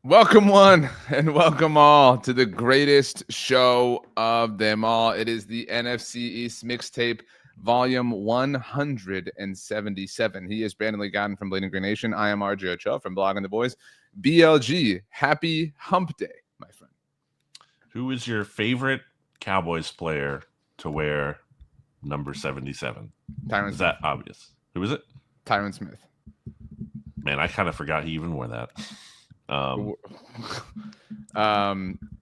Welcome one and welcome all to the greatest show of them all. It is the NFC East Mixtape, volume 177. He is Brandon Lee Gowton from Bleeding Green Nation. I am RJ Ochoa from Blogging the Boys. BLG, happy hump day, my friend. Who is your favorite Cowboys player to wear number 77? Tyron Is Smith. that obvious? Who is it? Tyron Smith. Man, I kind of forgot he even wore that.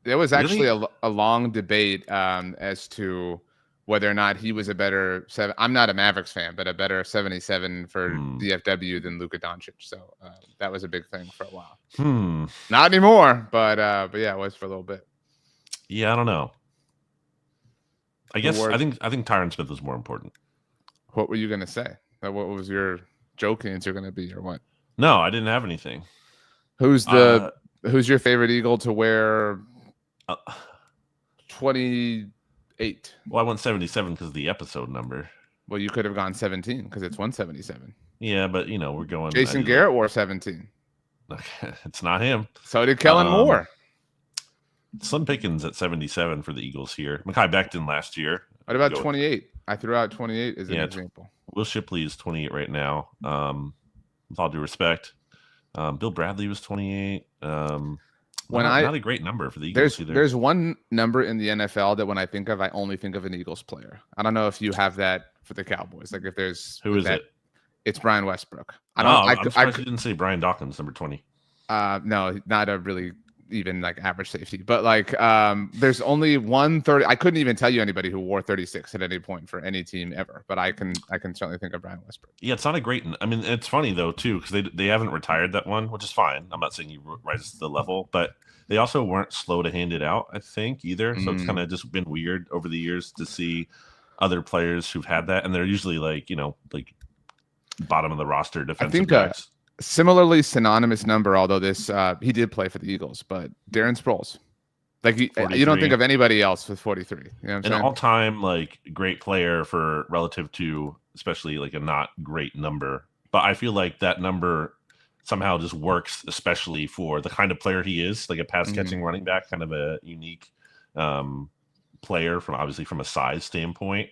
There was actually a long debate as to whether or not he was a better seven. I'm not a Mavericks fan, but a better 77 for DFW than Luka Doncic. So that was a big thing for a while. Not anymore, but yeah, it was for a little bit. Yeah, I don't know. I think Tyron Smith was more important. What were you gonna say? What was your joke answer gonna be, or what? No, I didn't have anything. Who's your favorite Eagle to wear 28? Well, I went 77 because of the episode number. Well, you could have gone 17 because it's 177. Yeah, but we're going. Jason Garrett wore 17. Okay, it's not him. So did Kellen Moore. Slim Pickens at 77 for the Eagles here. Mekhi Becton last year. What about 28? I threw out 28 as an example. Will Shipley is 28 right now. With all due respect. Bill Bradley was 28. Not a great number for the Eagles either. There's one number in the NFL that when I think of, I only think of an Eagles player. I don't know if you have that for the Cowboys. Like if there's who is it? It's Brian Westbrook. I'm surprised you didn't say Brian Dawkins, number 20. No, not a really even like average safety, but like there's only 130. I couldn't even tell you anybody who wore 36 at any point for any team ever, but I can certainly think of Brian Westbrook. Yeah, it's not a great. I mean, it's funny though too because they haven't retired that one, which is fine. I'm not saying you rise to the level, but they also weren't slow to hand it out, I think, either. So it's kind of just been weird over the years to see other players who've had that, and they're usually like bottom of the roster defensive guys. Similarly synonymous number, although this he did play for the Eagles, but Darren Sproles. Like you don't think of anybody else with 43. You know what I'm saying? An all-time like great player for relative to especially like a not great number. But I feel like that number somehow just works, especially for the kind of player he is, like a pass-catching running back, kind of a unique player from a size standpoint.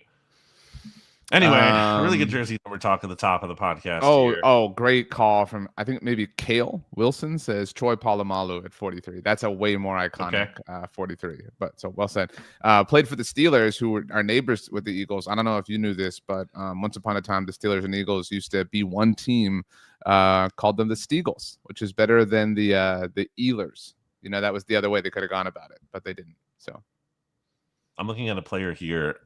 Anyway, really good jersey number talk at the top of the podcast. Great call from, I think maybe Kale Wilson says Troy Polamalu at 43. That's a way more iconic 43. But so well said. Played for the Steelers, who are neighbors with the Eagles. I don't know if you knew this, but once upon a time, the Steelers and Eagles used to be one team. Called them the Steagles, which is better than the Ealers. That was the other way they could have gone about it, but they didn't. So I'm looking at a player here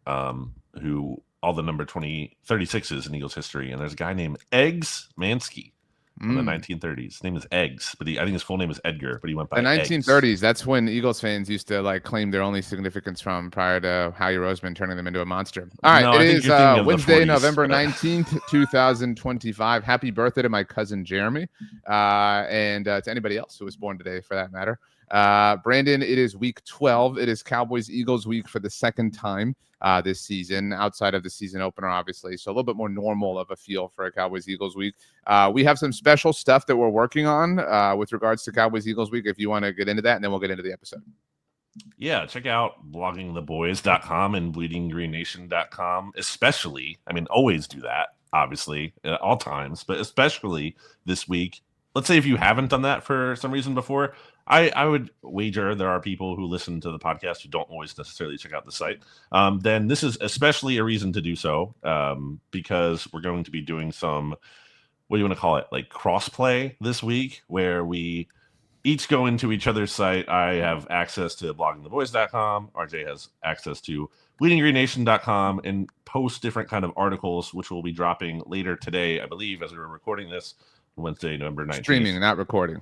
who all the number 36s in Eagles history, and there's a guy named Eggs Mansky from the 1930s. His name is Eggs, but I think his full name is Edgar, but he went by the 1930s. Eggs. That's when Eagles fans used to like claim their only significance from prior to Howie Roseman turning them into a monster. All right, it is Wednesday, November 19th, 2025. Happy birthday to my cousin Jeremy, and to anybody else who was born today, for that matter. Brandon, it is week 12. It is Cowboys Eagles week for the second time this season, outside of the season opener, obviously. So a little bit more normal of a feel for a Cowboys Eagles week. We have some special stuff that we're working on with regards to Cowboys Eagles week, if you want to get into that, and then we'll get into the episode. Yeah, check out bloggingtheboys.com and bleedinggreennation.com, especially. I mean, always do that, obviously, at all times, but especially this week. Let's say if you haven't done that for some reason before, I would wager there are people who listen to the podcast who don't always necessarily check out the site. Then this is especially a reason to do so because we're going to be doing some, what do you want to call it, like cross-play this week, where we each go into each other's site. I have access to bloggingtheboys.com. RJ has access to bleedinggreennation.com and post different kind of articles, which will be dropping later today, I believe, as we're recording this. Wednesday, November 19th. Streaming, not recording.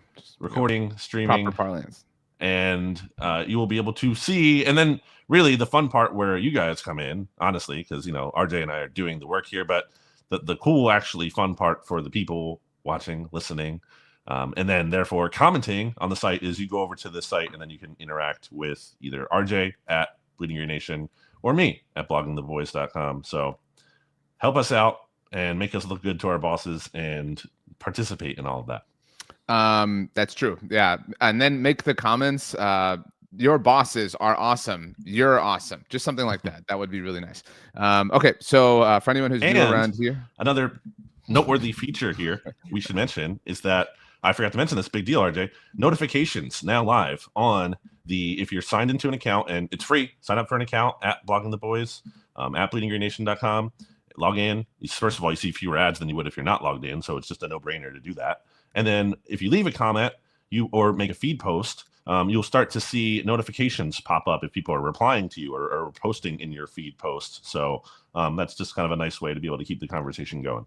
Streaming. Proper parlance. And you will be able to see, and then really the fun part where you guys come in, honestly, because, RJ and I are doing the work here, but the cool, actually fun part for the people watching, listening, and then therefore commenting on the site is you go over to the site and then you can interact with either RJ at Bleeding Green Nation or me at bloggingtheboys.com. So help us out and make us look good to our bosses and participate in all of that. That's true. Yeah. And then make the comments. Your bosses are awesome. You're awesome. Just something like that. That would be really nice. Okay. So for anyone who's new around here, another noteworthy feature here we should mention is that I forgot to mention this big deal, RJ. Notifications now live on if you're signed into an account, and it's free. Sign up for an account at Blogging the Boys, at bleedinggreennation.com. Log in. First of all, you see fewer ads than you would if you're not logged in, so it's just a no-brainer to do that. And then if you leave a comment, or make a feed post, you'll start to see notifications pop up if people are replying to you or posting in your feed post. So that's just kind of a nice way to be able to keep the conversation going.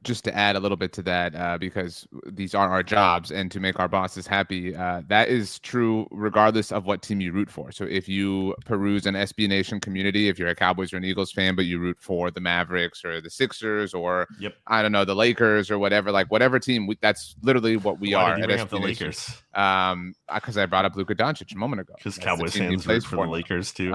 Just to add a little bit to that, because these are our jobs and to make our bosses happy, that is true regardless of what team you root for. So if you peruse an SB Nation community, if you're a Cowboys or an Eagles fan, but you root for the Mavericks or the Sixers or I don't know, the Lakers or whatever, like whatever team, that's literally what we are at SB the Nation. Lakers? Because I brought up Luka Doncic a moment ago. Because Cowboys fans root for the Lakers too.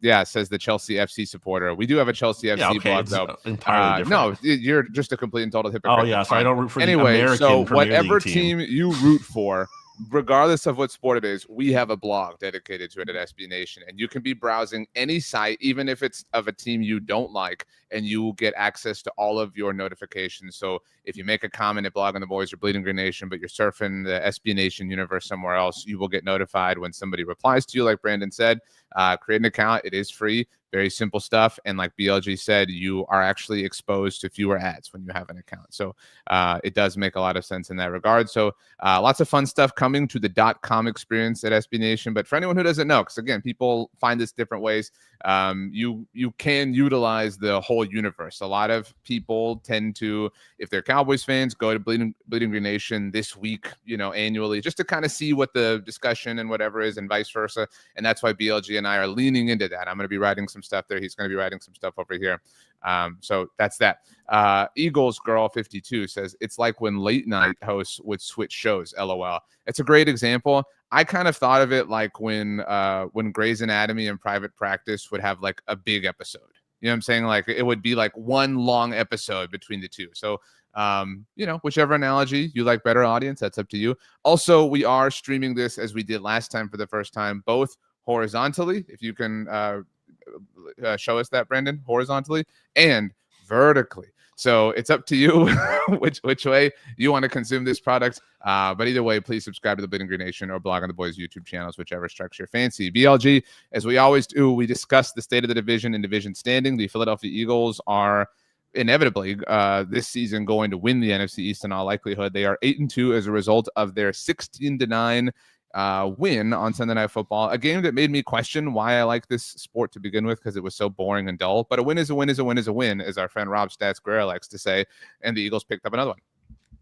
Yeah, says the Chelsea FC supporter. We do have a Chelsea FC blog though. Entirely different. No, you're just a complete and total hypocrite. Oh yeah, so I don't root for the American so Premier whatever League team you root for, regardless of what sport it is, we have a blog dedicated to it at SB Nation, and you can be browsing any site, even if it's of a team you don't like, and you will get access to all of your notifications. So if you make a comment at Blogging the Boys or Bleeding Green Nation, but you're surfing the SB Nation universe somewhere else, you will get notified when somebody replies to you, like Brandon said. Create an account. It is free. Very simple stuff. And like BLG said, you are actually exposed to fewer ads when you have an account. So it does make a lot of sense in that regard. So lots of fun stuff coming to the .com experience at SB Nation. But for anyone who doesn't know, because again, people find this different ways, you can utilize the whole universe. A lot of people tend to, if they're Cowboys fans, go to Bleeding Green Nation this week, annually, just to kind of see what the discussion and whatever is, and vice versa. And that's why BLG and I are leaning into that. I'm going to be writing some stuff there. He's going to be writing some stuff over here. So that's that. Eagles Girl 52 says it's like when late night hosts would switch shows. LOL. It's a great example. I kind of thought of it like when Grey's Anatomy and Private Practice would have like a big episode. You know what I'm saying? Like it would be like one long episode between the two. So whichever analogy you like better, audience, that's up to you. Also, we are streaming this as we did last time for the first time, both horizontally, if you can show us that, Brandon, horizontally and vertically. So it's up to you which way you want to consume this product. But either way, please subscribe to the Bleeding Green Nation or Blog on the Boys YouTube channels, whichever strikes your fancy. BLG, as we always do, we discuss the state of the division and division standing. The Philadelphia Eagles are inevitably this season going to win the NFC East in all likelihood. They are 8-2 as a result of their 16-9 win on Sunday Night Football, a game that made me question why I like this sport to begin with, because it was so boring and dull. But a win is a win is a win is a win, as our friend Rob Stats Guerrero likes to say, and the Eagles picked up another one.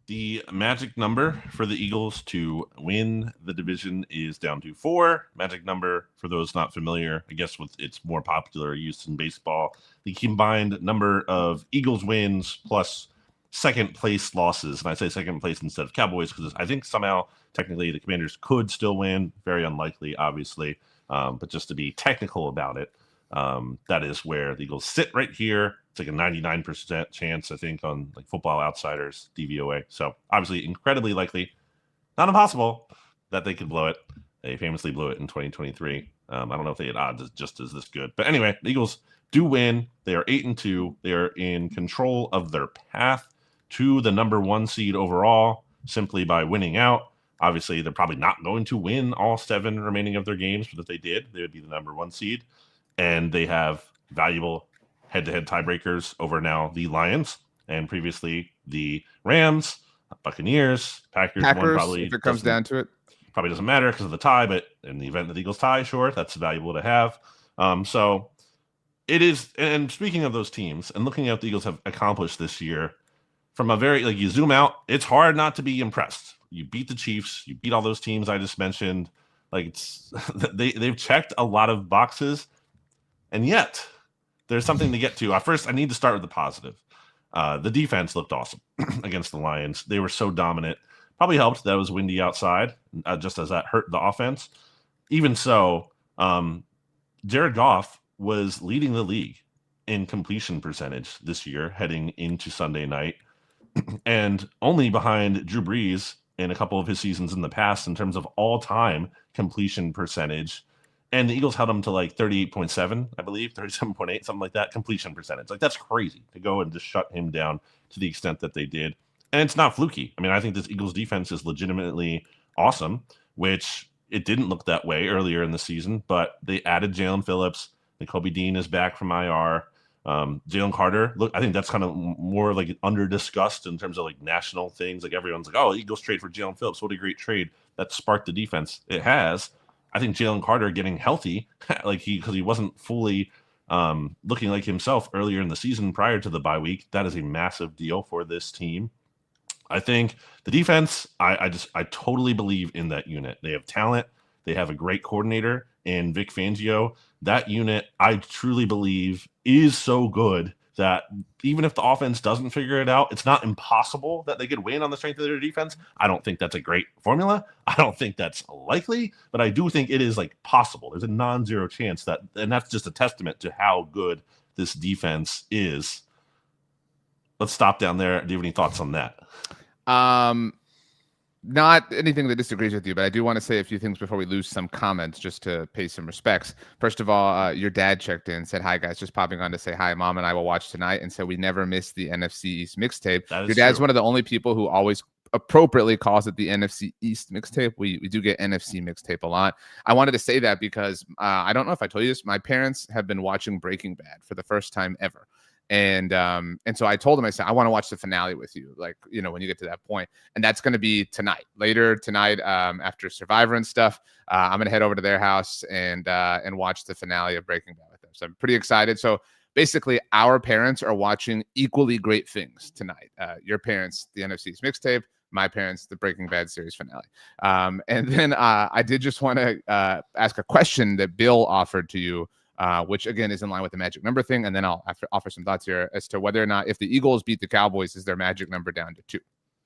The magic number for the Eagles to win the division is down to 4. Magic number, for those not familiar, I guess with its more popular use in baseball, the combined number of Eagles wins plus second place losses. And I say second place instead of Cowboys because I think somehow technically the Commanders could still win. Very unlikely, obviously. But just to be technical about it, that is where the Eagles sit right here. It's like a 99% chance, I think, on like Football Outsiders, DVOA. So obviously incredibly likely, not impossible, that they could blow it. They famously blew it in 2023. I don't know if they had odds just as this good. But anyway, the Eagles do win. They are 8-2. They are in control of their path to the number 1 seed overall simply by winning out. Obviously, they're probably not going to win all 7 remaining of their games, but if they did, they would be the number 1 seed. And they have valuable head-to-head tiebreakers over now the Lions and previously the Rams, Buccaneers, Packers. One probably, if it comes down to it. Probably doesn't matter because of the tie, but in the event that the Eagles tie, sure, that's valuable to have. So it is, and speaking of those teams and looking at what the Eagles have accomplished this year, from a very, like, you zoom out, it's hard not to be impressed. You beat the Chiefs, you beat all those teams I just mentioned. Like, it's they've checked a lot of boxes, and yet there's something to get to. First, I need to start with the positive. The defense looked awesome against the Lions. They were so dominant. Probably helped that it was windy outside, just as that hurt the offense. Even so, Jared Goff was leading the league in completion percentage this year heading into Sunday night, and only behind Drew Brees in a couple of his seasons in the past in terms of all-time completion percentage. And the Eagles held him to like 38.7, I believe, 37.8, something like that, completion percentage. Like, that's crazy to go and just shut him down to the extent that they did. And it's not fluky. I mean, I think this Eagles defense is legitimately awesome, which it didn't look that way earlier in the season, but they added Jalen Phillips. Kobe Dean is back from IR. Jalen Carter, look, I think that's kind of more like under discussed in terms of like national things. Like, everyone's like, oh, Eagles trade for Jalen Phillips. What a great trade. That sparked the defense. It has. I think Jalen Carter getting healthy, because he wasn't fully looking like himself earlier in the season prior to the bye week. That is a massive deal for this team. I think the defense, I totally believe in that unit. They have talent. They have a great coordinator in Vic Fangio. That unit, I truly believe, is so good that even if the offense doesn't figure it out, it's not impossible that they could win on the strength of their defense. I don't think that's a great formula. I don't think that's likely, but I do think it is like possible. There's a non-zero chance that, and that's just a testament to how good this defense is. Let's stop down there. Do you have any thoughts on that? Not anything that disagrees with you, but I do want to say a few things before we lose some comments, just to pay some respects. First of all, your dad checked in, said, hi, guys, just popping on to say hi. Mom and I will watch tonight, and said we never miss the NFC East mixtape. Your dad's one of the only people who always appropriately calls it the NFC East mixtape. We do get NFC mixtape a lot. I wanted to say that because I don't know if I told you this. My parents have been watching Breaking Bad for the first time ever. And so I told him, I said, I want to watch the finale with you, like, when you get to that point. And that's going to be later tonight, after Survivor and stuff. I'm going to head over to their house and watch the finale of Breaking Bad with them. So I'm pretty excited. So basically, our parents are watching equally great things tonight. Your parents, the NFC's mixtape. My parents, the Breaking Bad series finale. And then I did just want to ask a question that Bill offered to you, which again is in line with the magic number thing. And then I'll offer some thoughts here as to whether or not, if the Eagles beat the Cowboys, is their magic number down to 2?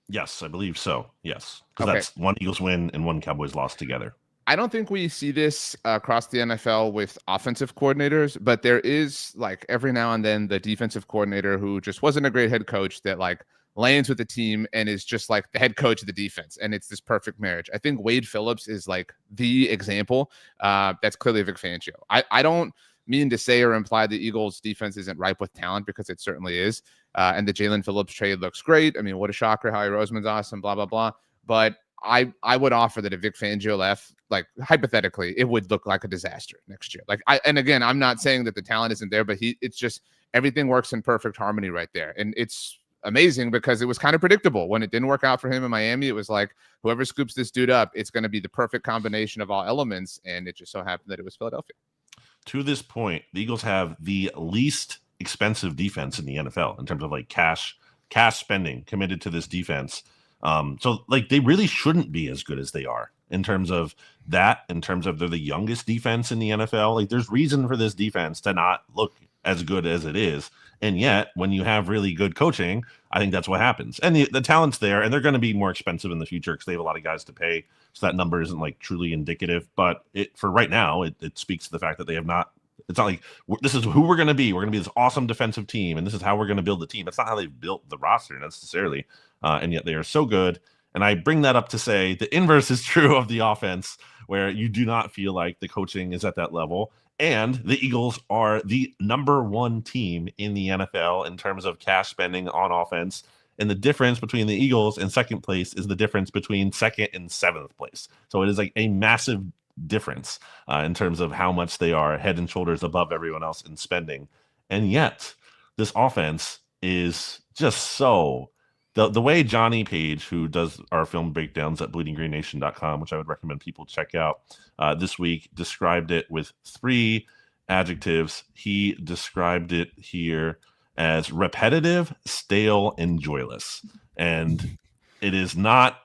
Yes, I believe so. Yes. Because that's one Eagles win and one Cowboys loss together. I don't think we see this across the NFL with offensive coordinators, but there is, like, every now and then the defensive coordinator who just wasn't a great head coach that, like, lands with the team and is just like the head coach of the defense, and it's this perfect marriage. I think Wade Phillips is like the example. That's clearly Vic Fangio. I don't mean to say or imply the Eagles defense isn't ripe with talent, because it certainly is. And the Jalen Phillips trade looks great. I mean, what a shocker. Howie Roseman's awesome, blah, blah, blah. But I would offer that if Vic Fangio left, like, hypothetically, it would look like a disaster next year. And again, I'm not saying that the talent isn't there, but it's just, everything works in perfect harmony right there. And it's amazing because it was kind of predictable. When it didn't work out for him in Miami, it was like, whoever scoops this dude up, it's going to be the perfect combination of all elements. And it just so happened that it was Philadelphia. To this point, the Eagles have the least expensive defense in the NFL in terms of like cash spending committed to this defense. So like, they really shouldn't be as good as they are in terms of that, in terms of they're the youngest defense in the NFL. Like, there's reason for this defense to not look as good as it is. And yet, when you have really good coaching, I think that's what happens. And the talent's there, and they're going to be more expensive in the future because they have a lot of guys to pay. So that number isn't like truly indicative. But for right now, it speaks to the fact that they have not. It's not like this is who we're going to be. We're going to be this awesome defensive team, and this is how we're going to build the team. That's not how they've built the roster necessarily. And yet they are so good. And I bring that up to say the inverse is true of the offense, where you do not feel like the coaching is at that level. And the Eagles are the number 1 team in the NFL in terms of cash spending on offense. And the difference between the Eagles and second place is the difference between second and 7th place. So it is like a massive difference in terms of how much they are head and shoulders above everyone else in spending. And yet this offense is just so... The way Johnny Page, who does our film breakdowns at bleedinggreennation.com, which I would recommend people check out this week, described it with 3 adjectives. He described it here as repetitive, stale, and joyless. And it is not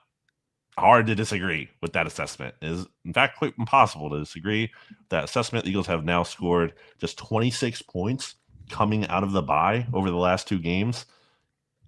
hard to disagree with that assessment. It is, in fact, quite impossible to disagree with that assessment. The Eagles have now scored just 26 points coming out of the bye over the last 2 games.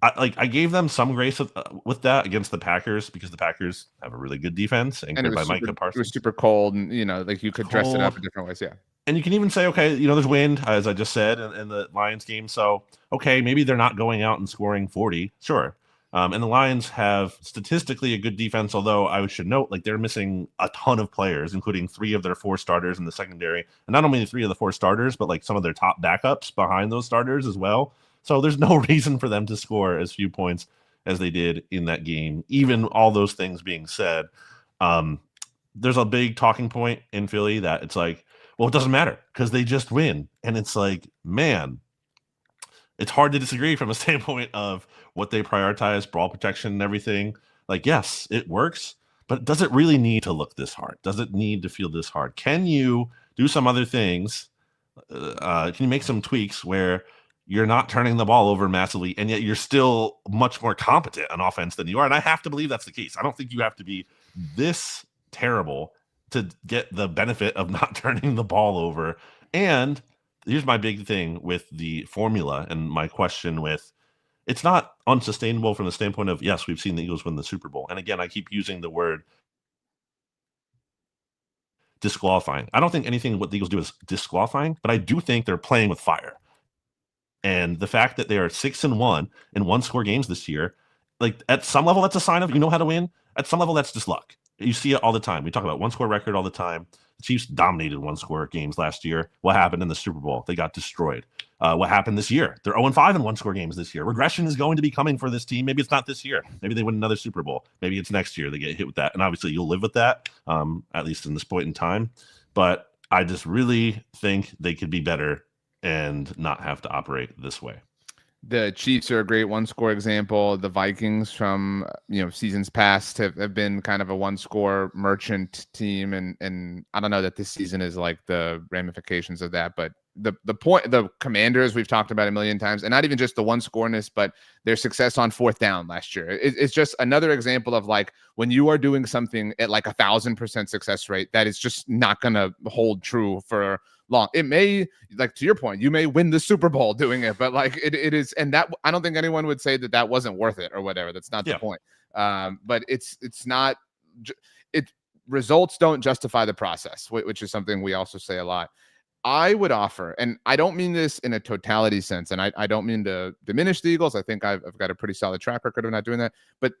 I gave them some grace with that against the Packers, because the Packers have a really good defense and by Micah Parsons. It was super cold, and like you could dress it up in different ways. Yeah. And you can even say, okay, there's wind, as I just said in the Lions game. So, okay, maybe they're not going out and scoring 40. Sure. And the Lions have statistically a good defense, although I should note, like, they're missing a ton of players, including 3 of their 4 starters in the secondary. And not only 3 of the 4 starters, but like some of their top backups behind those starters as well. So there's no reason for them to score as few points as they did in that game. Even all those things being said, there's a big talking point in Philly that it's like, well, it doesn't matter because they just win. And it's like, man, it's hard to disagree from a standpoint of what they prioritize, brawl protection and everything. Like, yes, it works, but does it really need to look this hard? Does it need to feel this hard? Can you do some other things? Can you make some tweaks where you're not turning the ball over massively, and yet you're still much more competent on offense than you are? And I have to believe that's the case. I don't think you have to be this terrible to get the benefit of not turning the ball over. And here's my big thing with the formula and my question with, it's not unsustainable from the standpoint of, yes, we've seen the Eagles win the Super Bowl. And again, I keep using the word disqualifying. I don't think anything what the Eagles do is disqualifying, but I do think they're playing with fire. And the fact that they are 6-1 in 1-score games this year, like, at some level, that's a sign of you know how to win. At some level, that's just luck. You see it all the time. We talk about 1-score record all the time. The Chiefs dominated 1-score games last year. What happened in the Super Bowl? They got destroyed. What happened this year? They're 0-5 in 1-score games this year. Regression is going to be coming for this team. Maybe it's not this year. Maybe they win another Super Bowl. Maybe it's next year they get hit with that. And obviously you'll live with that, at least in this point in time. But I just really think they could be better and not have to operate this way. The Chiefs are a great 1-score example. The Vikings from seasons past have been kind of a 1-score merchant team, and I don't know that this season is like the ramifications of that, but the Commanders we've talked about a million times, and not even just the 1-scoreness, but their success on 4th down last year. It's just another example of, like, when you are doing something at like 1,000% success rate, that is just not going to hold true for long. It may, like, to your point, you may win the Super Bowl doing it, but like it is, and that, I don't think anyone would say that wasn't worth it or whatever. That's not the point. But it's not, results don't justify the process, which is something we also say a lot. I would offer, and I don't mean this in a totality sense, and I don't mean to diminish the Eagles. I think I've got a pretty solid track record of not doing that, but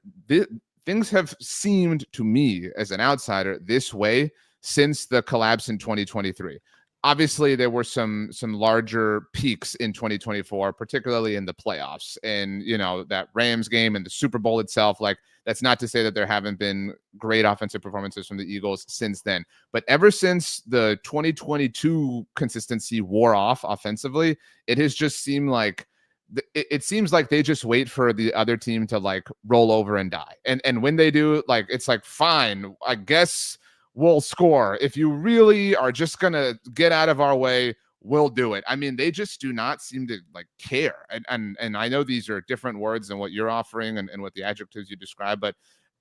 things have seemed to me as an outsider this way since the collapse in 2023. Obviously, there were some larger peaks in 2024, particularly in the playoffs, and that Rams game and the Super Bowl itself. Like, that's not to say that there haven't been great offensive performances from the Eagles since then, but ever since the 2022 consistency wore off offensively, it has just seemed like it seems like they just wait for the other team to like roll over and die, and when they do, like, it's like, fine, I guess we'll score. If you really are just going to get out of our way, we'll do it. I mean, they just do not seem to like care. And I know these are different words than what you're offering and what the adjectives you describe, but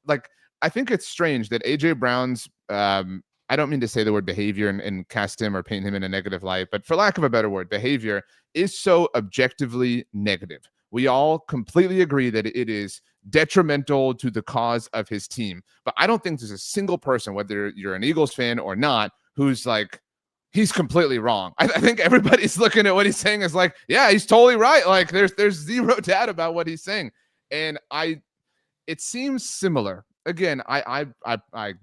like, I think it's strange that AJ Brown's, I don't mean to say the word behavior and cast him or paint him in a negative light, but for lack of a better word, behavior is so objectively negative. We all completely agree that it is detrimental to the cause of his team. But I don't think there's a single person, whether you're an Eagles fan or not, who's like, he's completely wrong. I think everybody's looking at what he's saying as like, yeah, he's totally right. Like, there's zero doubt about what he's saying. And it seems similar. Again, I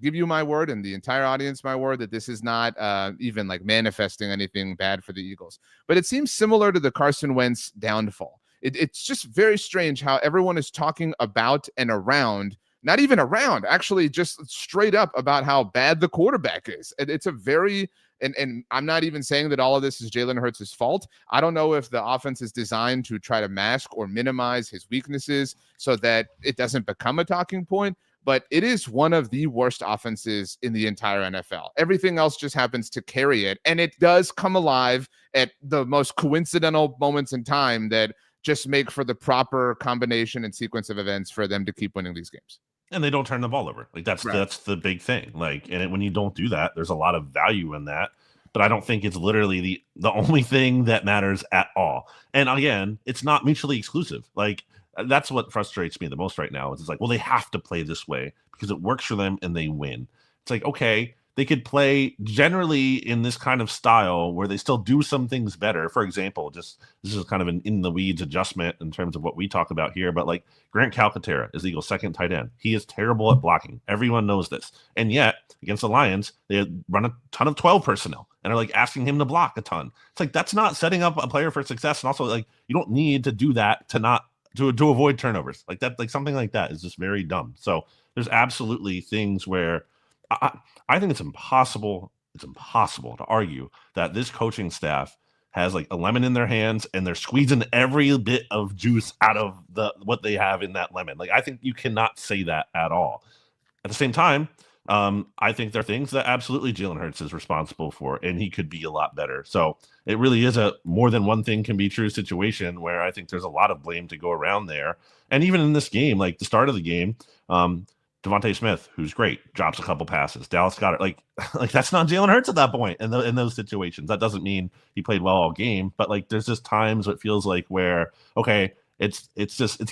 give you my word and the entire audience my word that this is not even like manifesting anything bad for the Eagles. But it seems similar to the Carson Wentz downfall. It's just very strange how everyone is talking about and around, not even around, actually just straight up about how bad the quarterback is. It's a very, and I'm not even saying that all of this is Jalen Hurts' fault. I don't know if the offense is designed to try to mask or minimize his weaknesses so that it doesn't become a talking point, but it is one of the worst offenses in the entire NFL. Everything else just happens to carry it, and it does come alive at the most coincidental moments in time that just make for the proper combination and sequence of events for them to keep winning these games. And they don't turn the ball over. Like, that's the big thing. Like, and when you don't do that, there's a lot of value in that. But I don't think it's literally the only thing that matters at all. And again, it's not mutually exclusive. Like, that's what frustrates me the most right now. It's like, well, they have to play this way because it works for them and they win. It's like, okay, they could play generally in this kind of style where they still do some things better. For example, just this is kind of an in the weeds adjustment in terms of what we talk about here, but like Grant Calcaterra is the Eagles' second tight end. He is terrible at blocking. Everyone knows this. And yet against the Lions, they run a ton of 12 personnel and are like asking him to block a ton. It's like, that's not setting up a player for success. And also like, you don't need to do that to avoid turnovers like that. Like something like that is just very dumb. So there's absolutely things where I think it's impossible to argue that this coaching staff has like a lemon in their hands and they're squeezing every bit of juice out of what they have in that lemon. Like, I think you cannot say that at all. At the same time, I think there are things that absolutely Jalen Hurts is responsible for, and he could be a lot better. So it really is a more than one thing can be true situation where I think there's a lot of blame to go around there. And even in this game, like the start of the game, Devontae Smith, who's great, drops a couple passes. Dallas Goedert, like that's not Jalen Hurts at that point in those situations. That doesn't mean he played well all game, but like there's just times it feels like where, okay, it's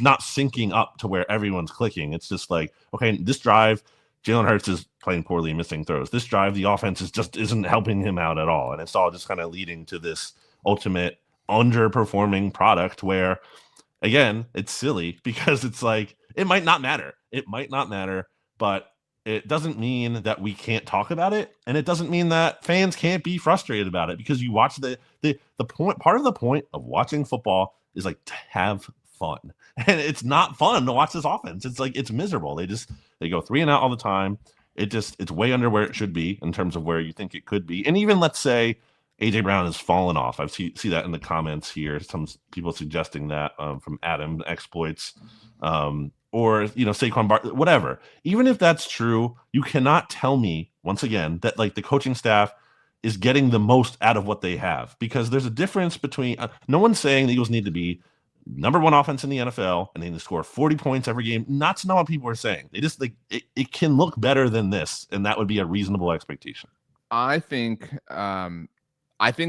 not syncing up to where everyone's clicking. It's just like, okay, this drive, Jalen Hurts is playing poorly, missing throws. This drive, the offense isn't helping him out at all. And it's all just kind of leading to this ultimate underperforming product where, again, it's silly because it's like, it might not matter. It might not matter, but it doesn't mean that we can't talk about it. And it doesn't mean that fans can't be frustrated about it because you watch the point. Part of the point of watching football is like to have fun. And it's not fun to watch this offense. It's like, it's miserable. They go 3 and out all the time. It's way under where it should be in terms of where you think it could be. And even let's say AJ Brown has fallen off. I see that in the comments here. Some people suggesting that from Adam Exploits. Or, Saquon Barkley, whatever. Even if that's true, you cannot tell me, once again, that like the coaching staff is getting the most out of what they have. Because there's a difference between, no one's saying the Eagles need to be number one offense in the NFL and they need to score 40 points every game. That's not what people are saying. They just like, it can look better than this, and that would be a reasonable expectation. I think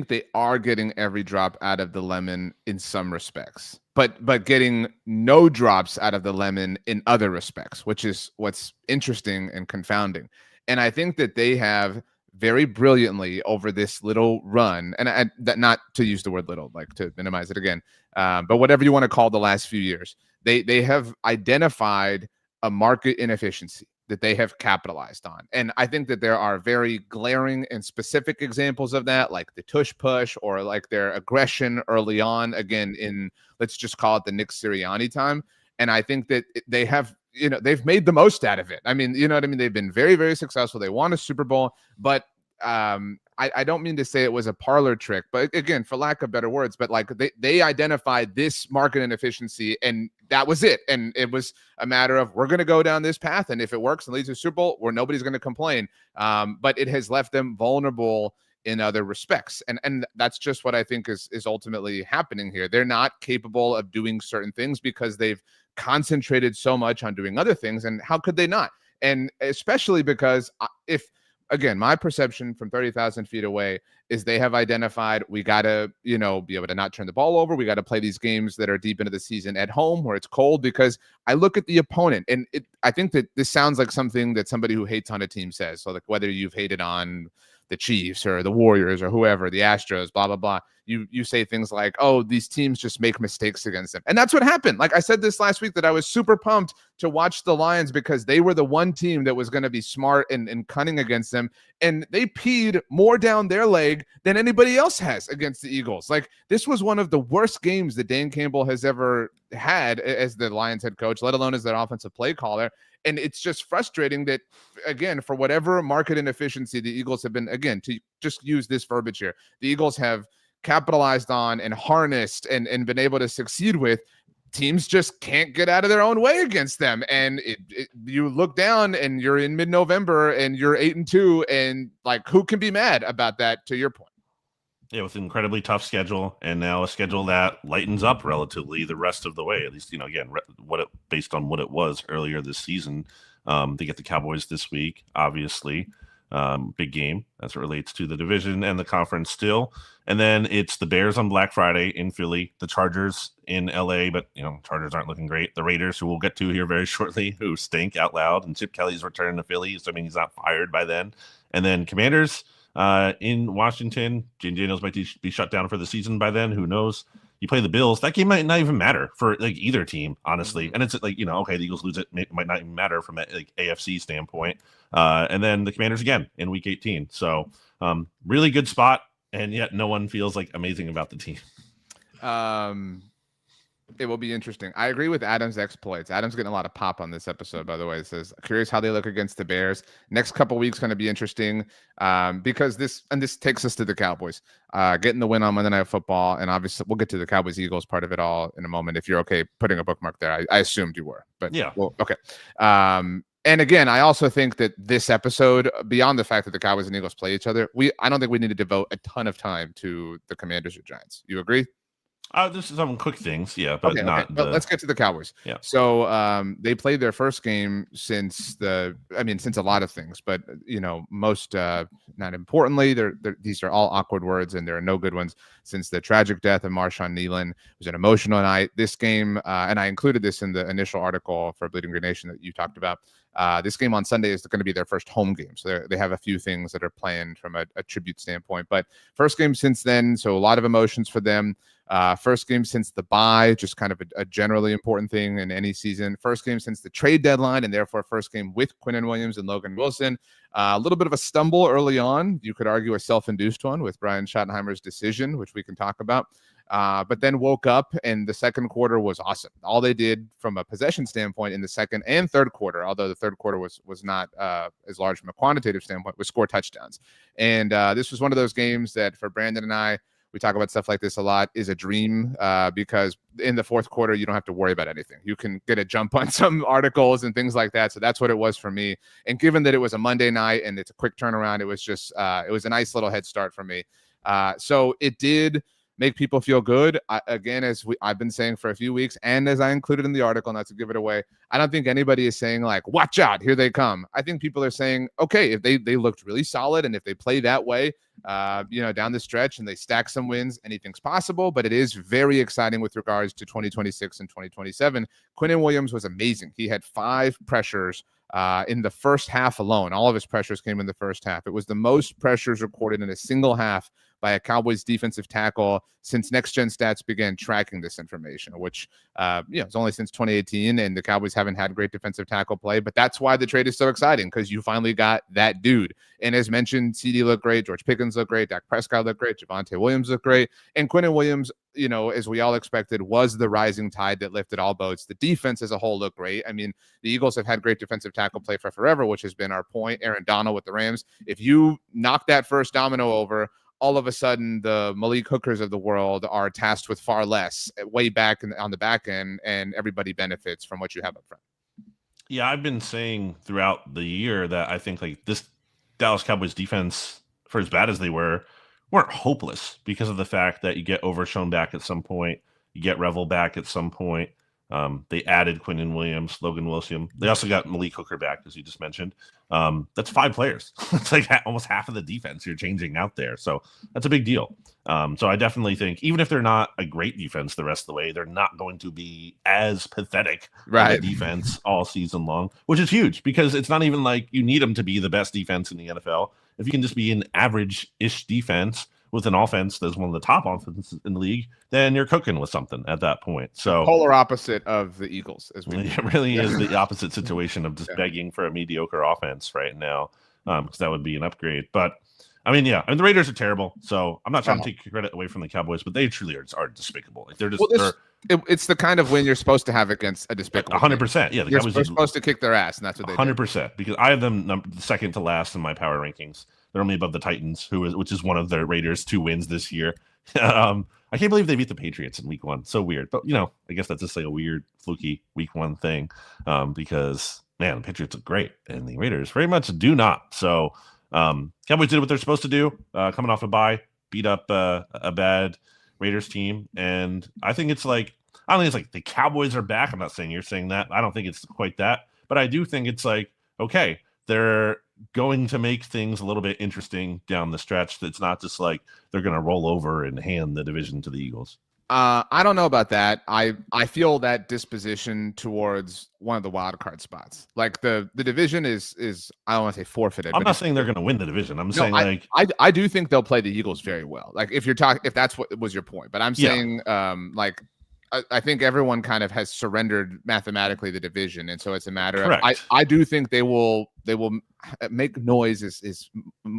they are getting every drop out of the lemon in some respects, but getting no drops out of the lemon in other respects, which is what's interesting and confounding. And I think that they have very brilliantly over this little run, and that not to use the word little, like to minimize it again, but whatever you want to call the last few years, they have identified a market inefficiency that they have capitalized on. And I think that there are very glaring and specific examples of that, like the tush push or like their aggression early on, again, in, let's just call it the Nick Sirianni time. And I think that they have, they've made the most out of it. I mean, they've been very, very successful. They won a Super Bowl, but I don't mean to say it was a parlor trick, but again, for lack of better words, but like they identified this market inefficiency and that was it. And it was a matter of, we're going to go down this path. And if it works and leads to a Super Bowl, where nobody's going to complain. But it has left them vulnerable in other respects. And that's just what I think is ultimately happening here. They're not capable of doing certain things because they've concentrated so much on doing other things. And how could they not? And especially because again, my perception from 30,000 feet away is they have identified, we got to, be able to not turn the ball over. We got to play these games that are deep into the season at home where it's cold, because I look at the opponent and I think that this sounds like something that somebody who hates on a team says. So like whether you've hated on the Chiefs or the Warriors or whoever, the Astros, blah, blah, blah. You say things like, oh, these teams just make mistakes against them. And that's what happened. Like I said this last week, that I was super pumped to watch the Lions because they were the one team that was going to be smart and cunning against them. And they peed more down their leg than anybody else has against the Eagles. Like this was one of the worst games that Dan Campbell has ever had as the Lions head coach, let alone as their offensive play caller. And it's just frustrating that, again, for whatever market inefficiency the Eagles have been, again, to just use this verbiage here, the Eagles have capitalized on and harnessed and been able to succeed with, teams just can't get out of their own way against them. And you look down and you're in mid-November and you're 8-2, and like, who can be mad about that, to your point? Yeah, with an incredibly tough schedule, and now a schedule that lightens up relatively the rest of the way. At least, again, based on what it was earlier this season. They get the Cowboys this week, obviously. big game as it relates to the division and the conference still. And then it's the Bears on Black Friday in Philly, the Chargers in LA, but Chargers aren't looking great. The Raiders, who we'll get to here very shortly, who stink out loud, and Chip Kelly's returning to Philly, assuming he's not fired by then. And then Commanders in Washington. Jane Daniels might be shut down for the season by then. Who knows? You play the Bills. That game might not even matter for like either team, honestly. And it's like, okay, the Eagles lose it. It might not even matter from a like AFC standpoint. And then the Commanders again in week 18. So really good spot. And yet no one feels like amazing about the team. It will be interesting. I agree with Adam's exploits. Adam's getting a lot of pop on this episode, by the way. It says, curious how they look against the Bears. Next couple weeks going to be interesting because this takes us to the Cowboys. Getting the win on Monday Night Football, and obviously we'll get to the Cowboys-Eagles part of it all in a moment. If you're okay putting a bookmark there. I assumed you were. But yeah. Well, okay. And again, I also think that this episode, beyond the fact that the Cowboys and Eagles play each other, I don't think we need to devote a ton of time to the Commanders or Giants. You agree? Just some quick things, yeah, but okay, not. Okay. But let's get to the Cowboys. Yeah. So they played their first game since a lot of things, but most not importantly, these are all awkward words, and there are no good ones since the tragic death of Marshawn Nealon. It was an emotional night. This game, and I included this in the initial article for Bleeding Green Nation that you talked about. This game on Sunday is going to be their first home game. So they have a few things that are planned from a tribute standpoint. But first game since then, so a lot of emotions for them. First game since the bye, just kind of a generally important thing in any season. First game since the trade deadline, and therefore first game with Quinnen Williams and Logan Wilson. A little bit of a stumble early on. You could argue a self-induced one with Brian Schottenheimer's decision, which we can talk about. But then woke up, and the second quarter was awesome. All they did from a possession standpoint in the second and third quarter, although the third quarter was not as large from a quantitative standpoint, was score touchdowns. And this was one of those games that for Brandon and I, we talk about stuff like this a lot, is a dream because in the fourth quarter, you don't have to worry about anything. You can get a jump on some articles and things like that. So that's what it was for me. And given that it was a Monday night and it's a quick turnaround, it was just it was a nice little head start for me. So it did make people feel good. Again, I've been saying for a few weeks, and as I included in the article, not to give it away, I don't think anybody is saying like, watch out, here they come. I think people are saying, okay, if they looked really solid, and if they play that way, down the stretch, and they stack some wins, anything's possible. But it is very exciting with regards to 2026 and 2027. Quinnen Williams was amazing. He had 5 pressures in the first half alone. All of his pressures came in the first half. It was the most pressures recorded in a single half by a Cowboys defensive tackle since Next Gen Stats began tracking this information, which it's only since 2018, and the Cowboys haven't had great defensive tackle play. But that's why the trade is so exciting, because you finally got that dude. And as mentioned, CD looked great, George Pickens looked great, Dak Prescott looked great, Javonte Williams looked great, and Quinnen Williams, as we all expected, was the rising tide that lifted all boats. The defense as a whole looked great. I mean, the Eagles have had great defensive tackle play for forever, which has been our point. Aaron Donald with the Rams. If you knock that first domino over, all of a sudden the Malik Hookers of the world are tasked with far less way back on the back end, and everybody benefits from what you have up front. Yeah, I've been saying throughout the year that I think like this Dallas Cowboys defense, for as bad as they weren't hopeless, because of the fact that you get Overshown back at some point, you get Revel back at some point. They added Quinnen Williams, Logan Wilson. They also got Malik Hooker back, as you just mentioned. That's 5 players. It's like almost half of the defense you're changing out there. So that's a big deal. So I definitely think even if they're not a great defense the rest of the way, they're not going to be as pathetic right defense all season long, which is huge, because it's not even like you need them to be the best defense in the NFL. If you can just be an average-ish defense with an offense that's one of the top offenses in the league, then you're cooking with something at that point. So polar opposite of the Eagles, as it really is the opposite situation of just begging for a mediocre offense right now, because that would be an upgrade. But the Raiders are terrible, so I'm not trying to take credit away from the Cowboys, but they truly are despicable. Like they're just it's the kind of win you're supposed to have against a despicable 100%. Yeah, the Cowboys are supposed to kick their ass, and that's what they 100%. Because I have them second to last in my power rankings. They're only above the Titans, which is one of the Raiders' 2 wins this year. I can't believe they beat the Patriots in week 1. So weird. But, I guess that's just like a weird, fluky week 1 thing, because, man, the Patriots look great, and the Raiders very much do not. So Cowboys did what they're supposed to do, coming off a bye, beat up a bad Raiders team. And I think it's like, the Cowboys are back. I'm not saying you're saying that. I don't think it's quite that. But I do think it's like, okay, they're going to make things a little bit interesting down the stretch. That's not just like they're going to roll over and hand the division to the Eagles. I don't know about that. I feel that disposition towards one of the wild card spots. Like the division is I don't want to say forfeited. I'm not saying they're going to win the division. I'm saying I do think they'll play the Eagles very well. Like if that's what was your point. But I'm saying like I think everyone kind of has surrendered mathematically the division, and so it's a matter of I do think they will make noise. Is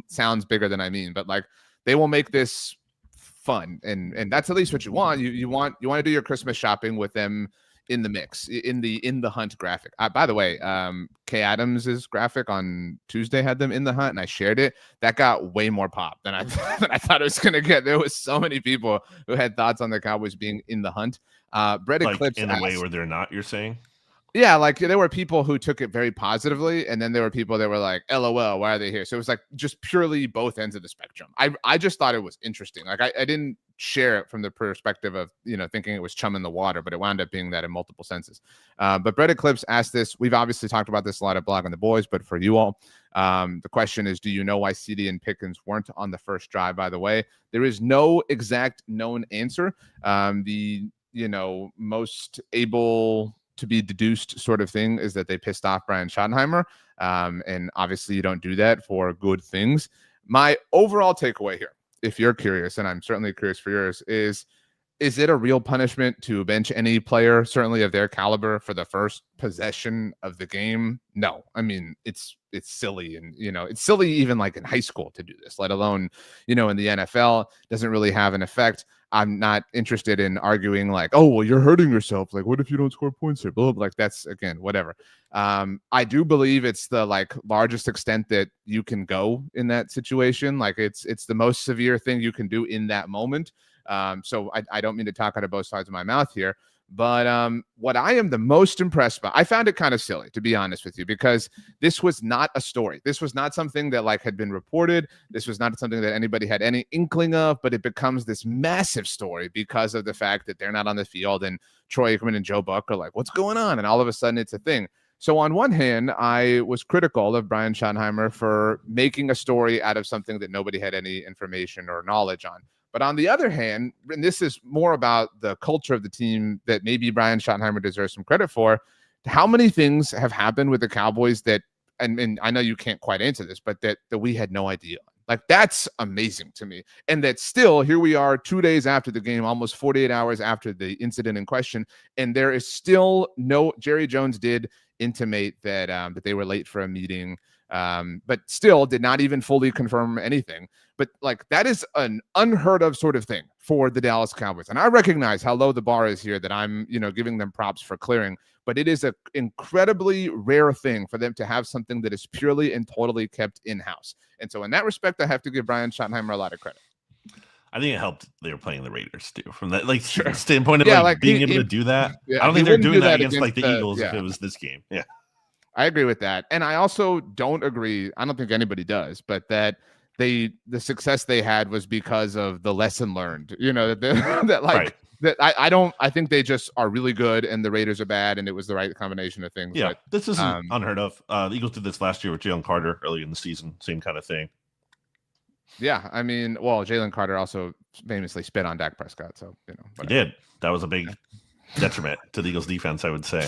sounds bigger than I mean, but like they will make this fun, and that's at least what you want. You want to do your Christmas shopping with them in the mix, in the hunt graphic. By the way, Kay Adams's graphic on Tuesday had them in the hunt, and I shared it. That got way more pop than I thought it was gonna get. There was so many people who had thoughts on the Cowboys being in the hunt. Breaded like Clips in a way where they're not. You're saying? Yeah, like there were people who took it very positively, and then there were people that were like, "LOL, why are they here?" So it was like just purely both ends of the spectrum. I just thought it was interesting. Like I didn't share it from the perspective of thinking it was chum in the water, but it wound up being that in multiple senses. But Breaded Clips asked this. We've obviously talked about this a lot at Blog on the Boys, but for you all, the question is, do you know why CD and Pickens weren't on the first drive? By the way, there is no exact known answer. The most able to be deduced sort of thing is that they pissed off Brian Schottenheimer. And obviously you don't do that for good things. My overall takeaway here, if you're curious, and I'm certainly curious for yours, is it a real punishment to bench any player, certainly of their caliber, for the first possession of the game? No. I mean, it's silly. And, it's silly even like in high school to do this, let alone, in the NFL. Doesn't really have an effect. I'm not interested in arguing like, oh, well, you're hurting yourself. Like, what if you don't score points here? Blah, blah, like that's, again, whatever. I do believe it's the largest extent that you can go in that situation. Like it's the most severe thing you can do in that moment. So I don't mean to talk out of both sides of my mouth here. But what I am the most impressed by, I found it kind of silly, to be honest with you, because this was not a story. This was not something that had been reported. This was not something that anybody had any inkling of, but it becomes this massive story because of the fact that they're not on the field and Troy Aikman and Joe Buck are like, what's going on? And all of a sudden it's a thing. So on one hand, I was critical of Brian Schottenheimer for making a story out of something that nobody had any information or knowledge on. But on the other hand, and this is more about the culture of the team that maybe Brian Schottenheimer deserves some credit for, how many things have happened with the Cowboys that, and I know you can't quite answer this, but that we had no idea. Like, that's amazing to me. And that still, here we are 2 days after the game, almost 48 hours after the incident in question, and there is still no, Jerry Jones did intimate that that they were late for a meeting, but still did not even fully confirm anything. But that is an unheard of sort of thing for the Dallas Cowboys. And I recognize how low the bar is here, that I'm, giving them props for clearing, but it is an incredibly rare thing for them to have something that is purely and totally kept in-house. And so in that respect, I have to give Brian Schottenheimer a lot of credit. I think it helped they were playing the Raiders too, from that standpoint of being able to do that. Yeah, I don't think they're doing that against the Eagles if it was this game. Yeah. I agree with that. And I also don't agree, I don't think anybody does, but that the success they had was because of the lesson learned, right. That I think they just are really good and the Raiders are bad, and it was the right combination of things. Yeah, but, this isn't unheard of. The Eagles did this last year with Jalen Carter early in the season, same kind of thing. Yeah, I mean, well, Jalen Carter also famously spit on Dak Prescott, so he did. That was a big detriment to the Eagles defense, I would say.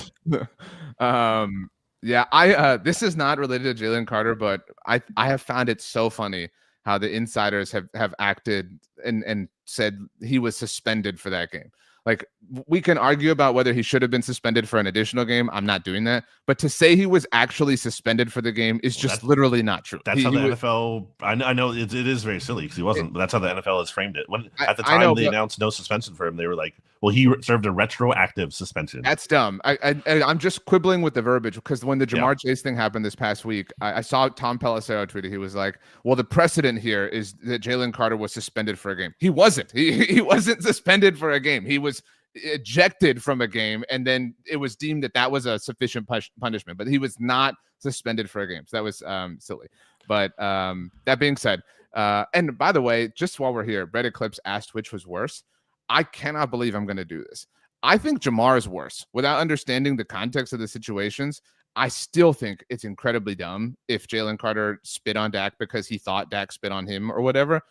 Yeah, this is not related to Jalen Carter, but I have found it so funny how the insiders have acted and said he was suspended for that game. Like, we can argue about whether he should have been suspended for an additional game. I'm not doing that. But to say he was actually suspended for the game is just literally not true. That's how the NFL, I know it is very silly because he wasn't, but that's how the NFL has framed it. At the time they announced no suspension for him, they were like, well, he served a retroactive suspension. That's dumb. I'm just quibbling with the verbiage, because when the Jamar Chase thing happened this past week, I saw Tom Pelissero tweeted. He was like, well, the precedent here is that Jalen Carter was suspended for a game. He wasn't. He wasn't suspended for a game. He was ejected from a game, and then it was deemed that was a sufficient punishment, but he was not suspended for a game. So that was silly. But that being said, and by the way, just while we're here, Brett Eclipse asked which was worse. I cannot believe I'm going to do this. I think Jamar is worse. Without understanding the context of the situations, I still think it's incredibly dumb if Jalen Carter spit on Dak because he thought Dak spit on him or whatever.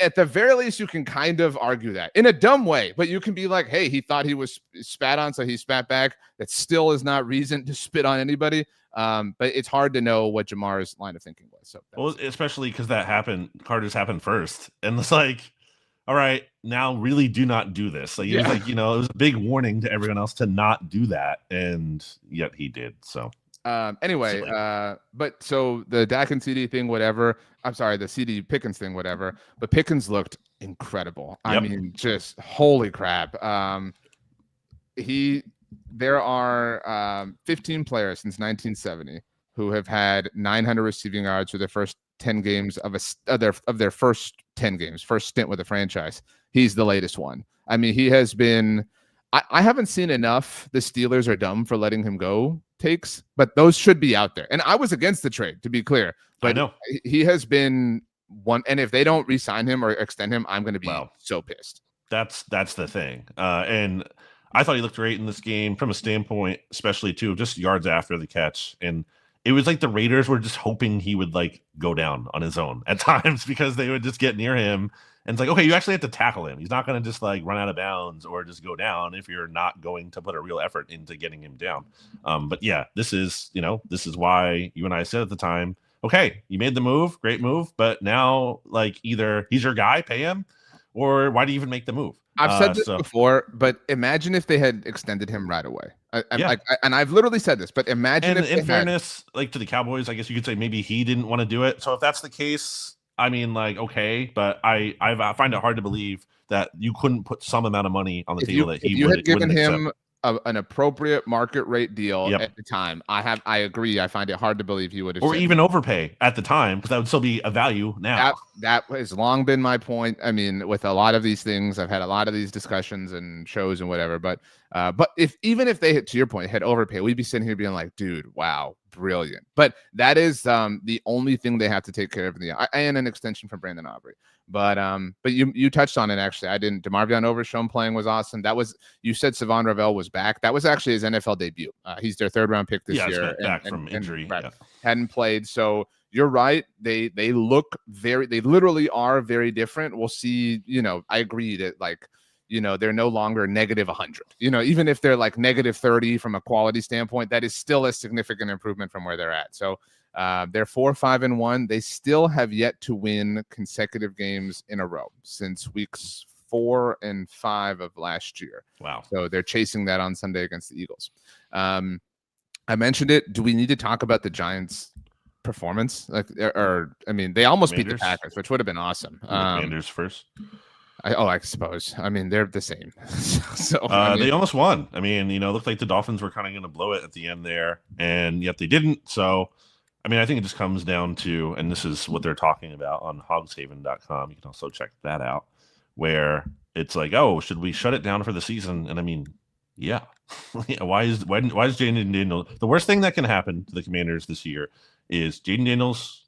At the very least, you can kind of argue that in a dumb way, but you can be like, hey, he thought he was spat on, so he spat back. That still is not reason to spit on anybody. But it's hard to know what Jamar's line of thinking was. So, well, especially because that happened, Carter's happened first. And it's like, all right, now really do not do this. Like, it was like, it was a big warning to everyone else to not do that. And yet he did. So, anyway, but so the Dak and CD thing, whatever. I'm sorry, the CD Pickens thing, whatever. But Pickens looked incredible. Yep. I mean, just holy crap. There are 15 players since 1970 who have had 900 receiving yards for their first 10 games of their first 10 games, first stint with the franchise. He's the latest one. I mean, he has been. I haven't seen enough. The Steelers are dumb for letting him go takes, but those should be out there. And I was against the trade, to be clear. But I know he has been one. And if they don't re-sign him or extend him, I'm going to be so pissed. That's the thing. And I thought he looked great in this game from a standpoint, especially too, just yards after the catch. And it was like the Raiders were just hoping he would like go down on his own at times because they would just get near him. And it's like, okay, you actually have to tackle him. He's not going to just like run out of bounds or just go down if you're not going to put a real effort into getting him down. But yeah, this is why you and I said at the time, okay, you made the move, great move. But now like either he's your guy, pay him, or why do you even make the move? I've said this before, but imagine if they had extended him right away. And I've literally said this, but imagine if in fairness, like to the Cowboys, I guess you could say maybe he didn't want to do it. So if that's the case, I mean, like, okay, but I find it hard to believe that you couldn't put some amount of money on the table that he would. Had given him an appropriate market rate deal at the time. I agree. I find it hard to believe he would have, or even overpay at the time, because that would still be a value now. That has long been my point. I mean, with a lot of these things, I've had a lot of these discussions and shows and whatever. But even if they, to your point, had overpay, we'd be sitting here being like, dude, wow, brilliant. But that is the only thing they have to take care of and an extension from Brandon Aubrey. But you touched on it, actually. I didn't. DeMarvion Overshown playing was awesome. That was, you said Savon Ravel was back. That was actually his NFL debut. He's their third round pick this year. Back from injury. Hadn't played. So you're right. They literally are very different. We'll see. I agree that they're no longer negative 100. Even if they're like negative 30 from a quality standpoint, that is still a significant improvement from where they're at. So they're 4-5-1. They still have yet to win consecutive games in a row since weeks 4 and 5 of last year. Wow. So they're chasing that on Sunday against the Eagles. I mentioned it. Do we need to talk about the Giants' performance? They almost beat the Packers, which would have been awesome. Commanders first. I suppose. I mean, they're the same. They almost won. I mean, it looked like the Dolphins were kind of going to blow it at the end there, and yet they didn't. So, I mean, I think it just comes down to, and this is what they're talking about on hogshaven.com. You can also check that out, where it's like, oh, should we shut it down for the season? And I mean, yeah. Why is Jaden Daniels? The worst thing that can happen to the Commanders this year is Jaden Daniels,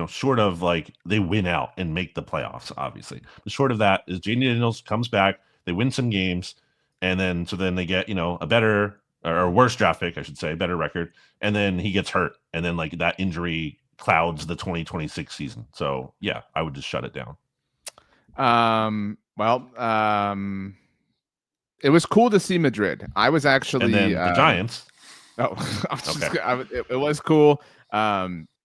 short of like they win out and make the playoffs, obviously. But short of that is Jaden Daniels comes back, they win some games, and then they get a better or worse draft pick, I should say, better record, and then he gets hurt, and then like that injury clouds the 2026 season. So yeah, I would just shut it down. It was cool to see Madrid. I was actually and then the Giants. It was cool.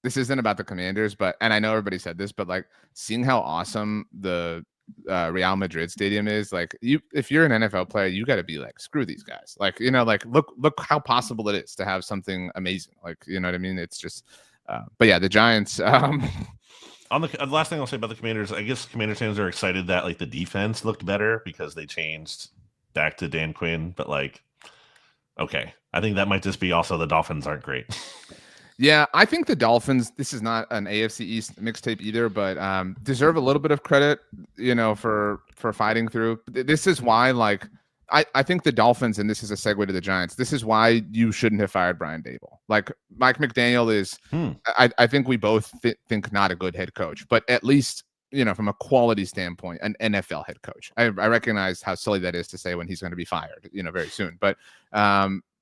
This isn't about the Commanders, and I know everybody said this, but like seeing how awesome the Real Madrid stadium is, like if you're an NFL player, you got to be like, screw these guys. Like, look how possible it is to have something amazing. Like, you know what I mean? It's just, but yeah, the Giants. On the last thing I'll say about the Commanders, I guess Commanders fans are excited that like the defense looked better because they changed back to Dan Quinn, but like, okay, I think that might just be also the Dolphins aren't great. Yeah, I think the Dolphins, this is not an AFC East mixtape either, but deserve a little bit of credit, for fighting through. This is why, like, I think the Dolphins, and this is a segue to the Giants, this is why you shouldn't have fired Brian Daboll. Like, Mike McDaniel is, I think we both think not a good head coach, but at least, from a quality standpoint, an NFL head coach. I recognize how silly that is to say when he's going to be fired, very soon. But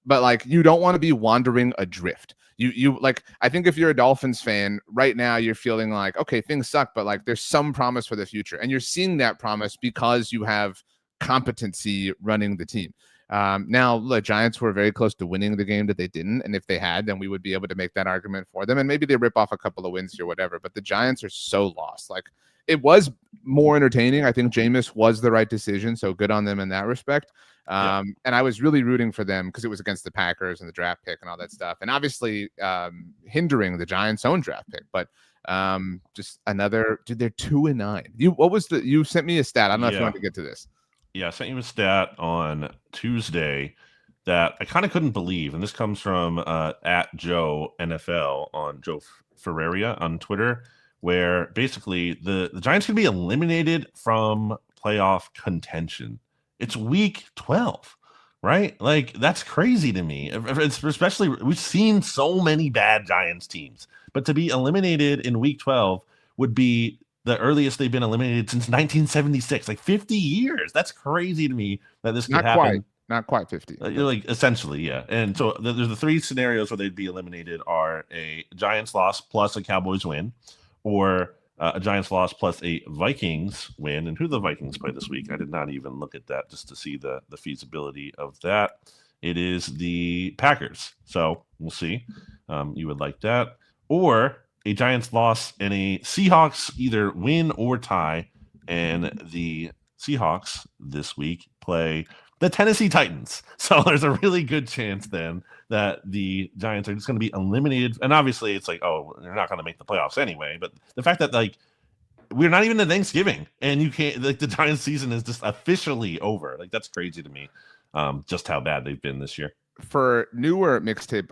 but like you don't want to be wandering adrift. You like, I think if you're a Dolphins fan right now, you're feeling like, okay, things suck, but like there's some promise for the future. And you're seeing that promise because you have competency running the team. Now the Giants were very close to winning the game that they didn't. And if they had, then we would be able to make that argument for them. And maybe they rip off a couple of wins here, whatever. But the Giants are so lost. Like it was more entertaining. I think Jameis was the right decision. So good on them in that respect. And I was really rooting for them because it was against the Packers and the draft pick and all that stuff. And obviously hindering the Giants' own draft pick. But just another, dude, they're 2-9. You sent me a stat. I don't know if you want to get to this. Yeah, I sent you a stat on Tuesday that I kind of couldn't believe. And this comes from at Joe NFL on Joe Ferreria on Twitter, where basically the Giants could be eliminated from playoff contention. It's week 12, right? Like, that's crazy to me. It's especially, we've seen so many bad Giants teams, but to be eliminated in week 12 would be the earliest they've been eliminated since 1976, like 50 years. That's crazy to me that this could happen. Not quite 50. Like essentially, yeah. And so there's the three scenarios where they'd be eliminated are a Giants loss plus a Cowboys win, or a Giants loss plus a Vikings win. And who the Vikings play this week? I did not even look at that just to see the feasibility of that. It is the Packers. So we'll see. You would like that. Or a Giants loss and a Seahawks either win or tie. And the Seahawks this week play the Tennessee Titans. So there's a really good chance then that the Giants are just going to be eliminated. And obviously it's like, oh, they're not going to make the playoffs anyway. But the fact that like we're not even at Thanksgiving and you can't, like, the Giants season is just officially over. Like, that's crazy to me. Just how bad they've been this year. For newer mixtape,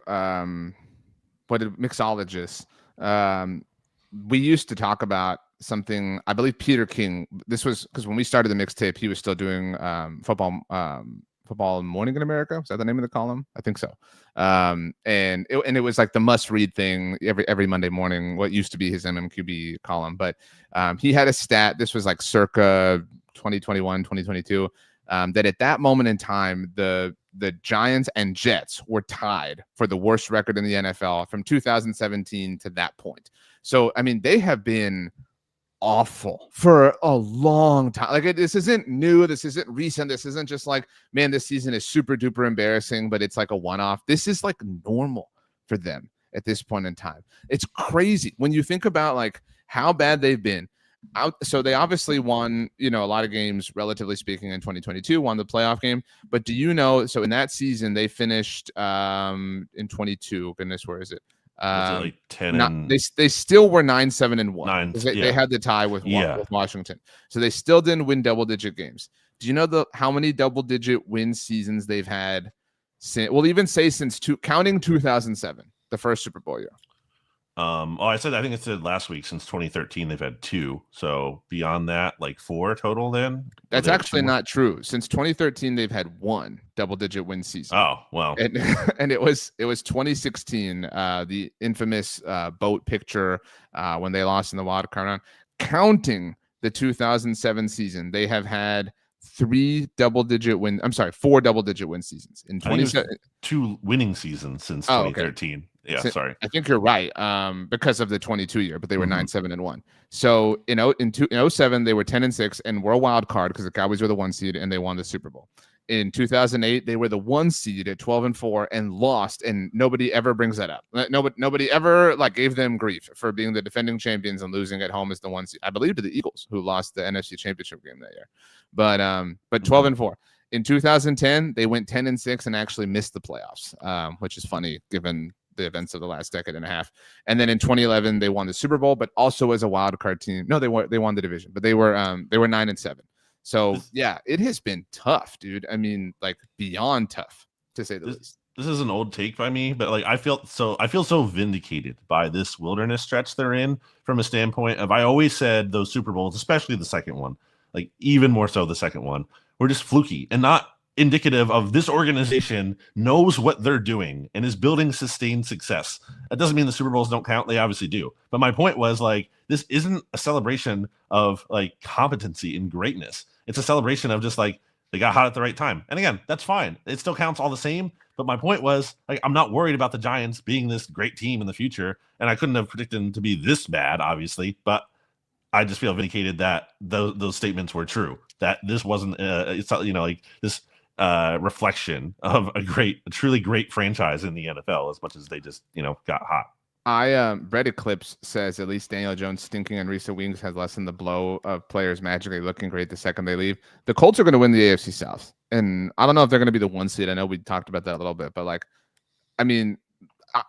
mixologists, we used to talk about something. I believe Peter King. This was because when we started the mixtape, he was still doing football morning in America. Was that the name of the column? I think so. And it was like the must read thing every Monday morning. What used to be his MMQB column, but he had a stat. This was like circa 2021, 2022. That at that moment in time, the Giants and Jets were tied for the worst record in the NFL from 2017 to that point. So, I mean, they have been awful for a long time. Like, this isn't new. This isn't recent. This isn't just like, man, this season is super duper embarrassing, but it's like a one-off. This is like normal for them at this point in time. It's crazy when you think about like how bad they've been. So they obviously won, a lot of games, relatively speaking, in 2022, won the playoff game. But do you know, so in that season, they finished in 22. Goodness, where is it? Like 10 they still were 9-7-1. They had the tie with Washington. So they still didn't win double-digit games. Do you know how many double-digit win seasons they've had since, since counting 2007, the first Super Bowl year? I think it said last week since 2013 they've had 2. So beyond that, like 4 total then? That's actually not true. Since 2013 they've had 1 double-digit win season. Oh, wow. And it was 2016, the infamous boat picture when they lost in the wild card round. Counting the 2007 season, they have had 4 double-digit win seasons in 2017. 2 winning seasons since 2013. Okay. Yeah, sorry. I think you're right. Because of the 22 year, but they were 9-7-1. So in 07 they were 10-6 and were a wild card because the Cowboys were the 1 seed and they won the Super Bowl. In 2008 they were the 1 seed at 12-4 and lost, and nobody ever brings that up. Nobody ever gave them grief for being the defending champions and losing at home as the 1 seed. I believe to the Eagles, who lost the NFC Championship game that year. But 12-4. In 2010 they went 10-6 and actually missed the playoffs, which is funny given the events of the last decade and a half. And then in 2011 they won the Super Bowl, but also as a wild card team. No, they won the division, but they were 9-7. So yeah, it has been tough, dude. I mean, like beyond tough, to say the least. This is an old take by me, but like I feel so vindicated by this wilderness stretch they're in, from a standpoint of, I always said those Super Bowls, especially the second one, like even more so the second one, were just fluky and not indicative of this organization knows what they're doing and is building sustained success. That doesn't mean the Super Bowls don't count. They obviously do. But my point was, like, this isn't a celebration of like competency and greatness. It's a celebration of just like they got hot at the right time. And again, that's fine. It still counts all the same. But my point was, like, I'm not worried about the Giants being this great team in the future, and I couldn't have predicted them to be this bad, obviously. But I just feel vindicated that those statements were true. That this wasn't, it's like this reflection of a truly great franchise in the NFL, as much as they just got hot. Reddit Eclipse says at least Daniel Jones stinking in recent weeks has lessened the blow of players magically looking great the second they leave. The Colts are going to win the AFC South, and I don't know if they're going to be the 1 seed. I know we talked about that a little bit, but like, I mean,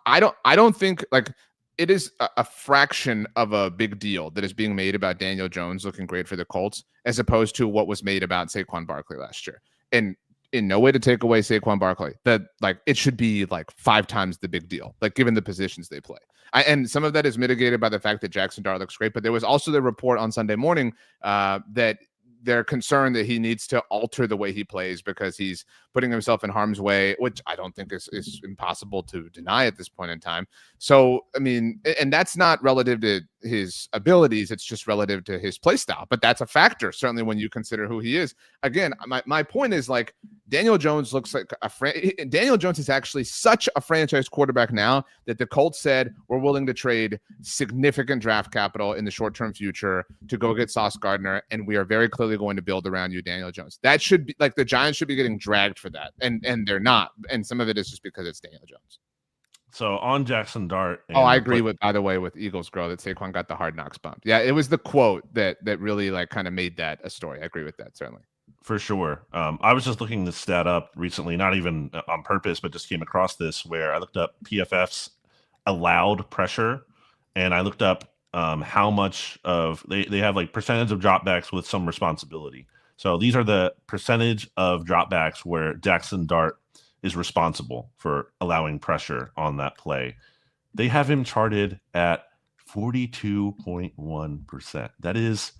I don't think like it is a fraction of a big deal that is being made about Daniel Jones looking great for the Colts, as opposed to what was made about Saquon Barkley last year. And in no way to take away Saquon Barkley, that like it should be like 5 times the big deal, like given the positions they play. And some of that is mitigated by the fact that Jackson Dart looks great, but there was also the report on Sunday morning that they're concerned that he needs to alter the way he plays because he's putting himself in harm's way, which I don't think is impossible to deny at this point in time. So, I mean, and that's not relative to his abilities. It's just relative to his play style, but that's a factor, certainly when you consider who he is. Again, my point is like Daniel Jones looks like Daniel Jones is actually such a franchise quarterback now that the Colts said we're willing to trade significant draft capital in the short-term future to go get Sauce Gardner, and we are very clearly going to build around you, Daniel Jones. That should be like the Giants should be getting dragged for that, and they're not, and some of it is just because it's Daniel Jones. So on Jackson Dart. I agree with, by the way, with Eagles Grow that Saquon got the Hard Knocks bump. Yeah, it was the quote that really like kind of made that a story. I agree with that, certainly. For sure. I was just looking this stat up recently, not even on purpose, but just came across this where I looked up PFF's allowed pressure, and I looked up how much of they have like percentage of dropbacks with some responsibility. So these are the percentage of dropbacks where Jackson Dart is responsible for allowing pressure on that play. They have him charted at 42.1%.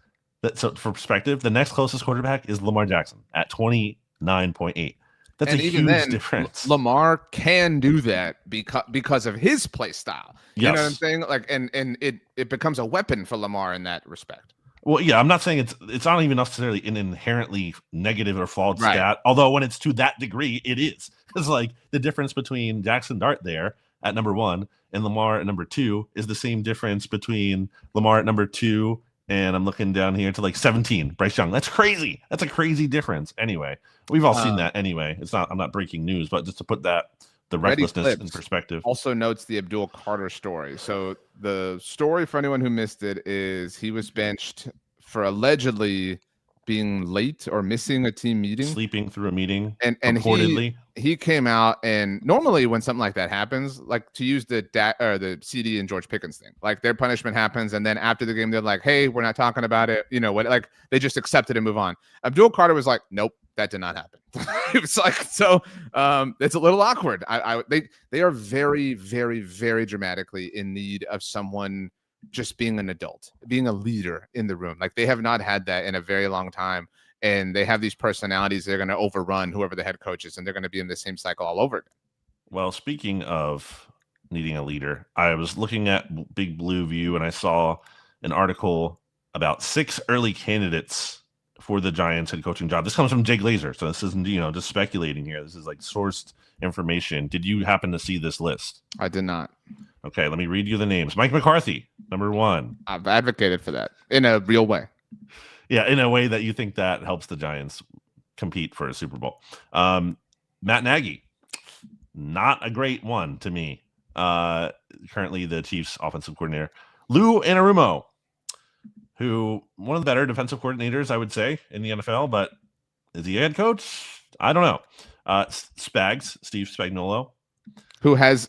So for perspective, the next closest quarterback is Lamar Jackson at 29.8. That's a huge difference. Lamar can do that because of his play style. You know what I'm saying? Like, and it becomes a weapon for Lamar in that respect. Well, yeah, I'm not saying it's not even necessarily an inherently negative or flawed stat. Although when it's to that degree, it is. Because like the difference between Jackson Dart there at number 1 and Lamar at number 2 is the same difference between Lamar at number 2 and I'm looking down here to like 17. Bryce Young. That's crazy. That's a crazy difference. Anyway, we've all seen that anyway. I'm not breaking news, but just to put the recklessness in perspective. Also notes the Abdul Carter story. So the story for anyone who missed it is he was benched for allegedly being late or missing a team meeting, sleeping through a meeting, and reportedly he came out, and normally when something like that happens, like to use the CD and George Pickens thing, like their punishment happens, and then after the game they're like, hey, we're not talking about it, like they just accept it and move on. Abdul Carter was like, nope, that did not happen. It was like, so it's a little awkward. They are very, very, very dramatically in need of someone just being an adult, being a leader in the room. Like they have not had that in a very long time. And they have these personalities. They're going to overrun whoever the head coach is, and they're going to be in the same cycle all over again. Well, speaking of needing a leader, I was looking at Big Blue View and I saw an article about 6 early candidates for the Giants head coaching job. This comes from Jay Glazer. So this isn't, just speculating here. This is like sourced information. Did you happen to see this list? I did not. Okay, let me read you the names. Mike McCarthy, number 1. I've advocated for that in a real way. Yeah, in a way that you think that helps the Giants compete for a Super Bowl. Matt Nagy, not a great one to me. Currently the Chiefs offensive coordinator. Lou Anarumo, who one of the better defensive coordinators, I would say, in the NFL, but is he a head coach? I don't know. Steve Spagnuolo, who has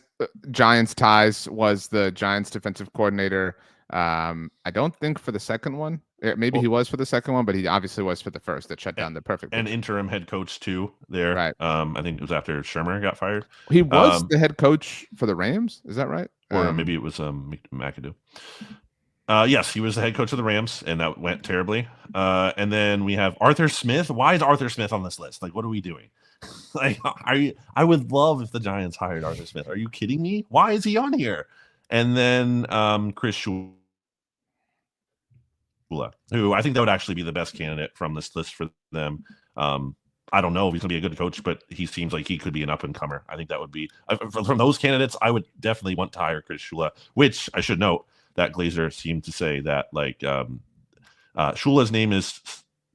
Giants ties, was the Giants defensive coordinator. I don't think for the second one. Maybe he was for the second one, but he obviously was for the first that shut down the perfect. And interim head coach too there. Right. I think it was after Shermer got fired. He was the head coach for the Rams. Is that right? Or maybe it was McAdoo. Yes, he was the head coach of the Rams, and that went terribly. And then we have Arthur Smith. Why is Arthur Smith on this list? Like, what are we doing? Like, I would love if the Giants hired Arthur Smith. Are you kidding me? Why is he on here? And then Chris Shula, who I think that would actually be the best candidate from this list for them. I don't know if he's going to be a good coach, but he seems like he could be an up-and-comer. I think that would be from those candidates. I would definitely want to hire Chris Shula, which I should note that Glazer seemed to say that like Shula's name is,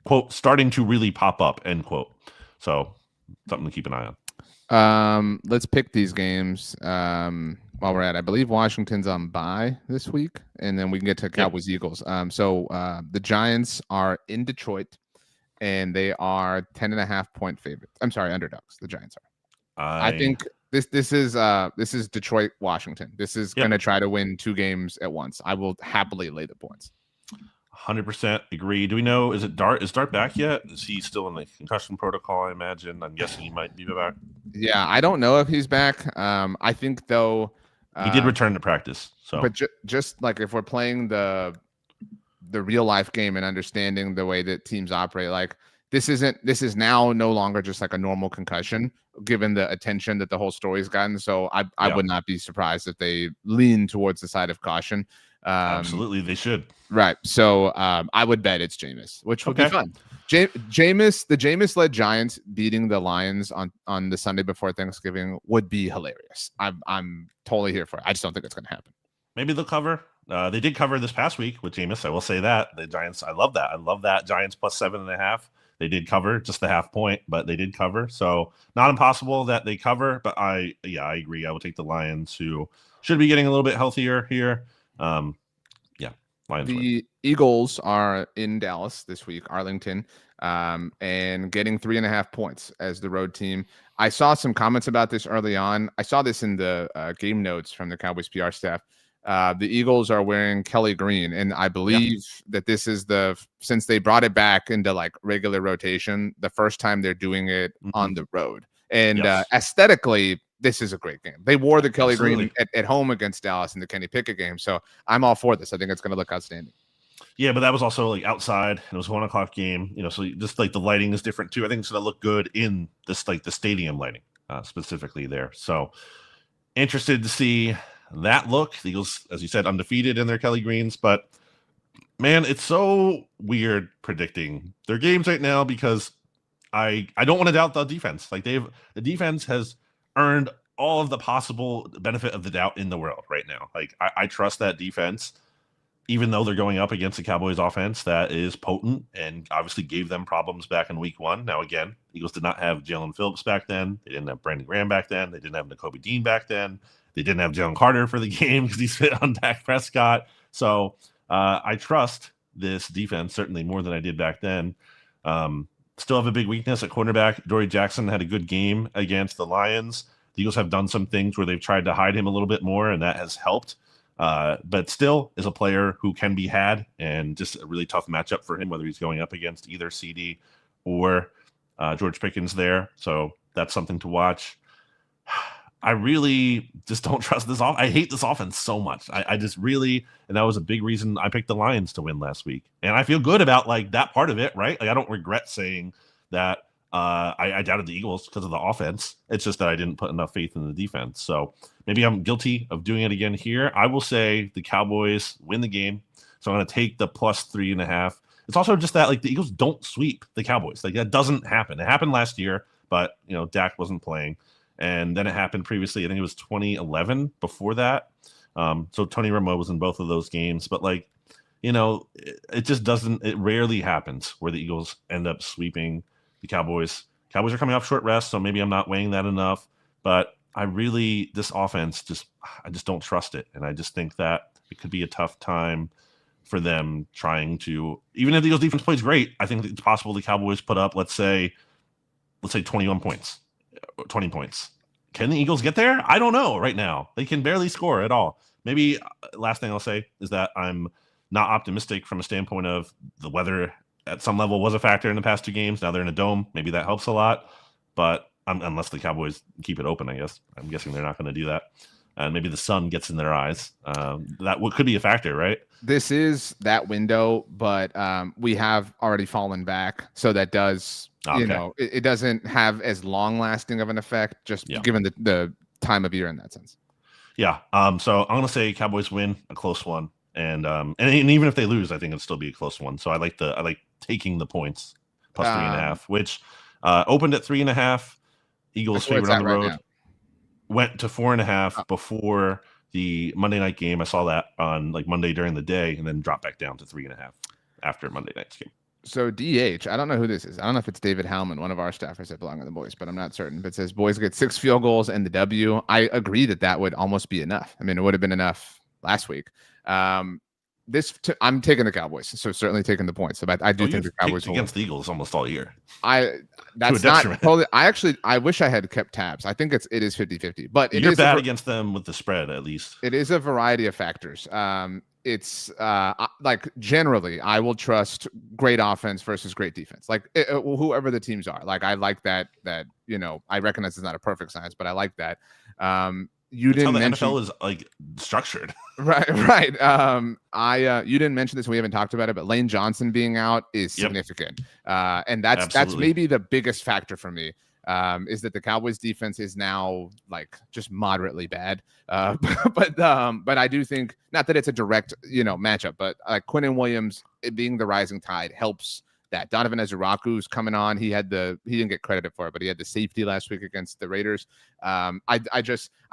quote, starting to really pop up, end quote. So something to keep an eye on. Let's pick these games while we're at. I believe Washington's on bye this week, and then we can get to Cowboys Eagles. So the Giants are in Detroit, and they are 10.5-point favorites. I'm sorry, underdogs. The Giants are. I think this is Detroit, Washington. This is going to try to win 2 games at once. I will happily lay the points. 100% agree. Do we know, is Dart back yet? Is he still in the concussion protocol, I imagine? I'm guessing he might be back. Yeah, I don't know if he's back. I think, though... he did return to practice. So, but just like if we're playing the real-life game and understanding the way that teams operate, like this is now no longer just like a normal concussion, given the attention that the whole story's gotten. So I would not be surprised if they lean towards the side of caution. Absolutely, they should. Right. So I would bet it's Jameis, which would be fun. The Jameis-led Giants beating the Lions on the Sunday before Thanksgiving would be hilarious. I'm totally here for it. I just don't think it's going to happen. Maybe they'll cover. They did cover this past week with Jameis. I will say that. The Giants, I love that. I love that. Giants plus 7.5. They did cover just the half point, but they did cover. So not impossible that they cover, but I agree. I will take the Lions, who should be getting a little bit healthier here. Lions the win. Eagles are in Dallas this week, Arlington, and getting 3.5 points as the road team. I saw some comments about this early on. I saw this in the game notes from the Cowboys PR staff. The Eagles are wearing Kelly green, and I believe that this is since they brought it back into like regular rotation, the first time they're doing it on the road. And aesthetically, this is a great game. They wore the Kelly green at home against Dallas in the Kenny Pickett game. So I'm all for this. I think it's going to look outstanding. Yeah, but that was also like outside. It was a 1:00 game, so just like the lighting is different too. I think it's going to look good in this, like the stadium lighting specifically there. So interested to see that look. The Eagles, as you said, undefeated in their Kelly greens, but man, it's so weird predicting their games right now because I don't want to doubt the defense. Like the defense has earned all of the possible benefit of the doubt in the world right now. Like I trust that defense, even though they're going up against the Cowboys offense that is potent and obviously gave them problems back in week 1. Now, again, Eagles did not have Jalen Phillips back then. They didn't have Brandon Graham back then. They didn't have Nakobe Dean back then. They didn't have Jalen Carter for the game because he's fit on Dak Prescott. So I trust this defense certainly more than I did back then. Still have a big weakness at cornerback. Dory Jackson had a good game against the Lions. The Eagles have done some things where they've tried to hide him a little bit more, and that has helped. But still is a player who can be had, and just a really tough matchup for him, whether he's going up against either CD or George Pickens there. So that's something to watch. I really just don't trust this. I hate this offense so much. I just really, and that was a big reason I picked the Lions to win last week. And I feel good about like that part of it, right? Like I don't regret saying that I doubted the Eagles because of the offense. It's just that I didn't put enough faith in the defense. So maybe I'm guilty of doing it again here. I will say the Cowboys win the game. So I'm going to take the plus 3.5. It's also just that like the Eagles don't sweep the Cowboys. Like that doesn't happen. It happened last year, but Dak wasn't playing. And then it happened previously. I think it was 2011 before that. So Tony Romo was in both of those games. But like, it just doesn't, it rarely happens where the Eagles end up sweeping the Cowboys. Cowboys are coming off short rest, so maybe I'm not weighing that enough. But this offense, I just don't trust it. And I just think that it could be a tough time for them trying to, even if the Eagles defense plays great, I think it's possible the Cowboys put up, let's say 21 points. 20 points. Can the Eagles get there? I don't know right now. They can barely score at all. Maybe last thing I'll say is that I'm not optimistic from a standpoint of the weather at some level was a factor in the past 2 games. Now they're in a dome. Maybe that helps a lot. But unless the Cowboys keep it open, I guess. I'm guessing they're not going to do that. And maybe the sun gets in their eyes. That could be a factor, right? This is that window, but we have already fallen back. So that does... Okay. It doesn't have as long-lasting of an effect, just given the time of year in that sense. Yeah. So I'm going to say Cowboys win a close one, and even if they lose, I think it'll still be a close one. So I like taking the points plus 3.5, which Opened at 3.5. Eagles favored on the road. Now. Went to 4.5 before the Monday night game. I saw that on like Monday during the day, and then dropped back down to 3.5 after Monday night's game. So DH, I don't know who this is. I don't know if it's David Howman, one of our staffers that belong on the boys, but I'm not certain. But it says boys get 6 field goals and the W. I agree that would almost be enough. I mean, it would have been enough last week. I'm taking the Cowboys, so certainly taking the points. So I do think the Cowboys against the Eagles almost all year. That's not totally. I wish I had kept tabs. I think it is 50-50, but you're bad against them with the spread at least. It is a variety of factors. It's like generally I will trust great offense versus great defense, like whoever the teams are. Like I like that I recognize it's not a perfect science, but I like that. You That's didn't how the mention NFL is like structured. Right. You didn't mention this. We haven't talked about it, but Lane Johnson being out is significant. And that's maybe the biggest factor for me. Is that the Cowboys defense is now like just moderately bad. But I do think, not that it's a direct, matchup, but like Quinnen Williams being the rising tide helps that. Donovan Ezuraku's coming on. He didn't get credited for it, but he had the safety last week against the Raiders. I've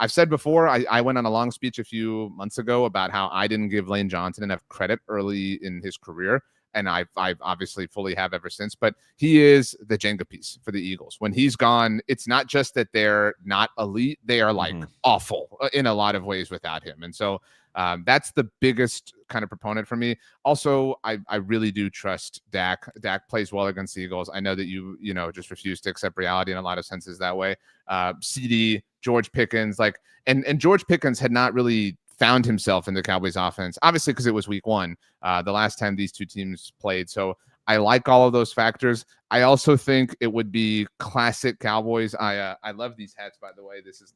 said before, I went on a long speech a few months ago about how I didn't give Lane Johnson enough credit early in his career. And I've obviously fully have ever since, but he is the Jenga piece for the Eagles. When he's gone, it's not just that they're not elite, they are like awful in a lot of ways without him. And so that's the biggest kind of proponent for me. Also, I really do trust Dak. Dak plays well against the Eagles. I know that you just refuse to accept reality in a lot of senses that way. CD, George Pickens, and George Pickens had not really found himself in the Cowboys offense, obviously because it was week 1, the last time these two teams played. So I like all of those factors. I also think it would be classic Cowboys. I love these hats, by the way. This is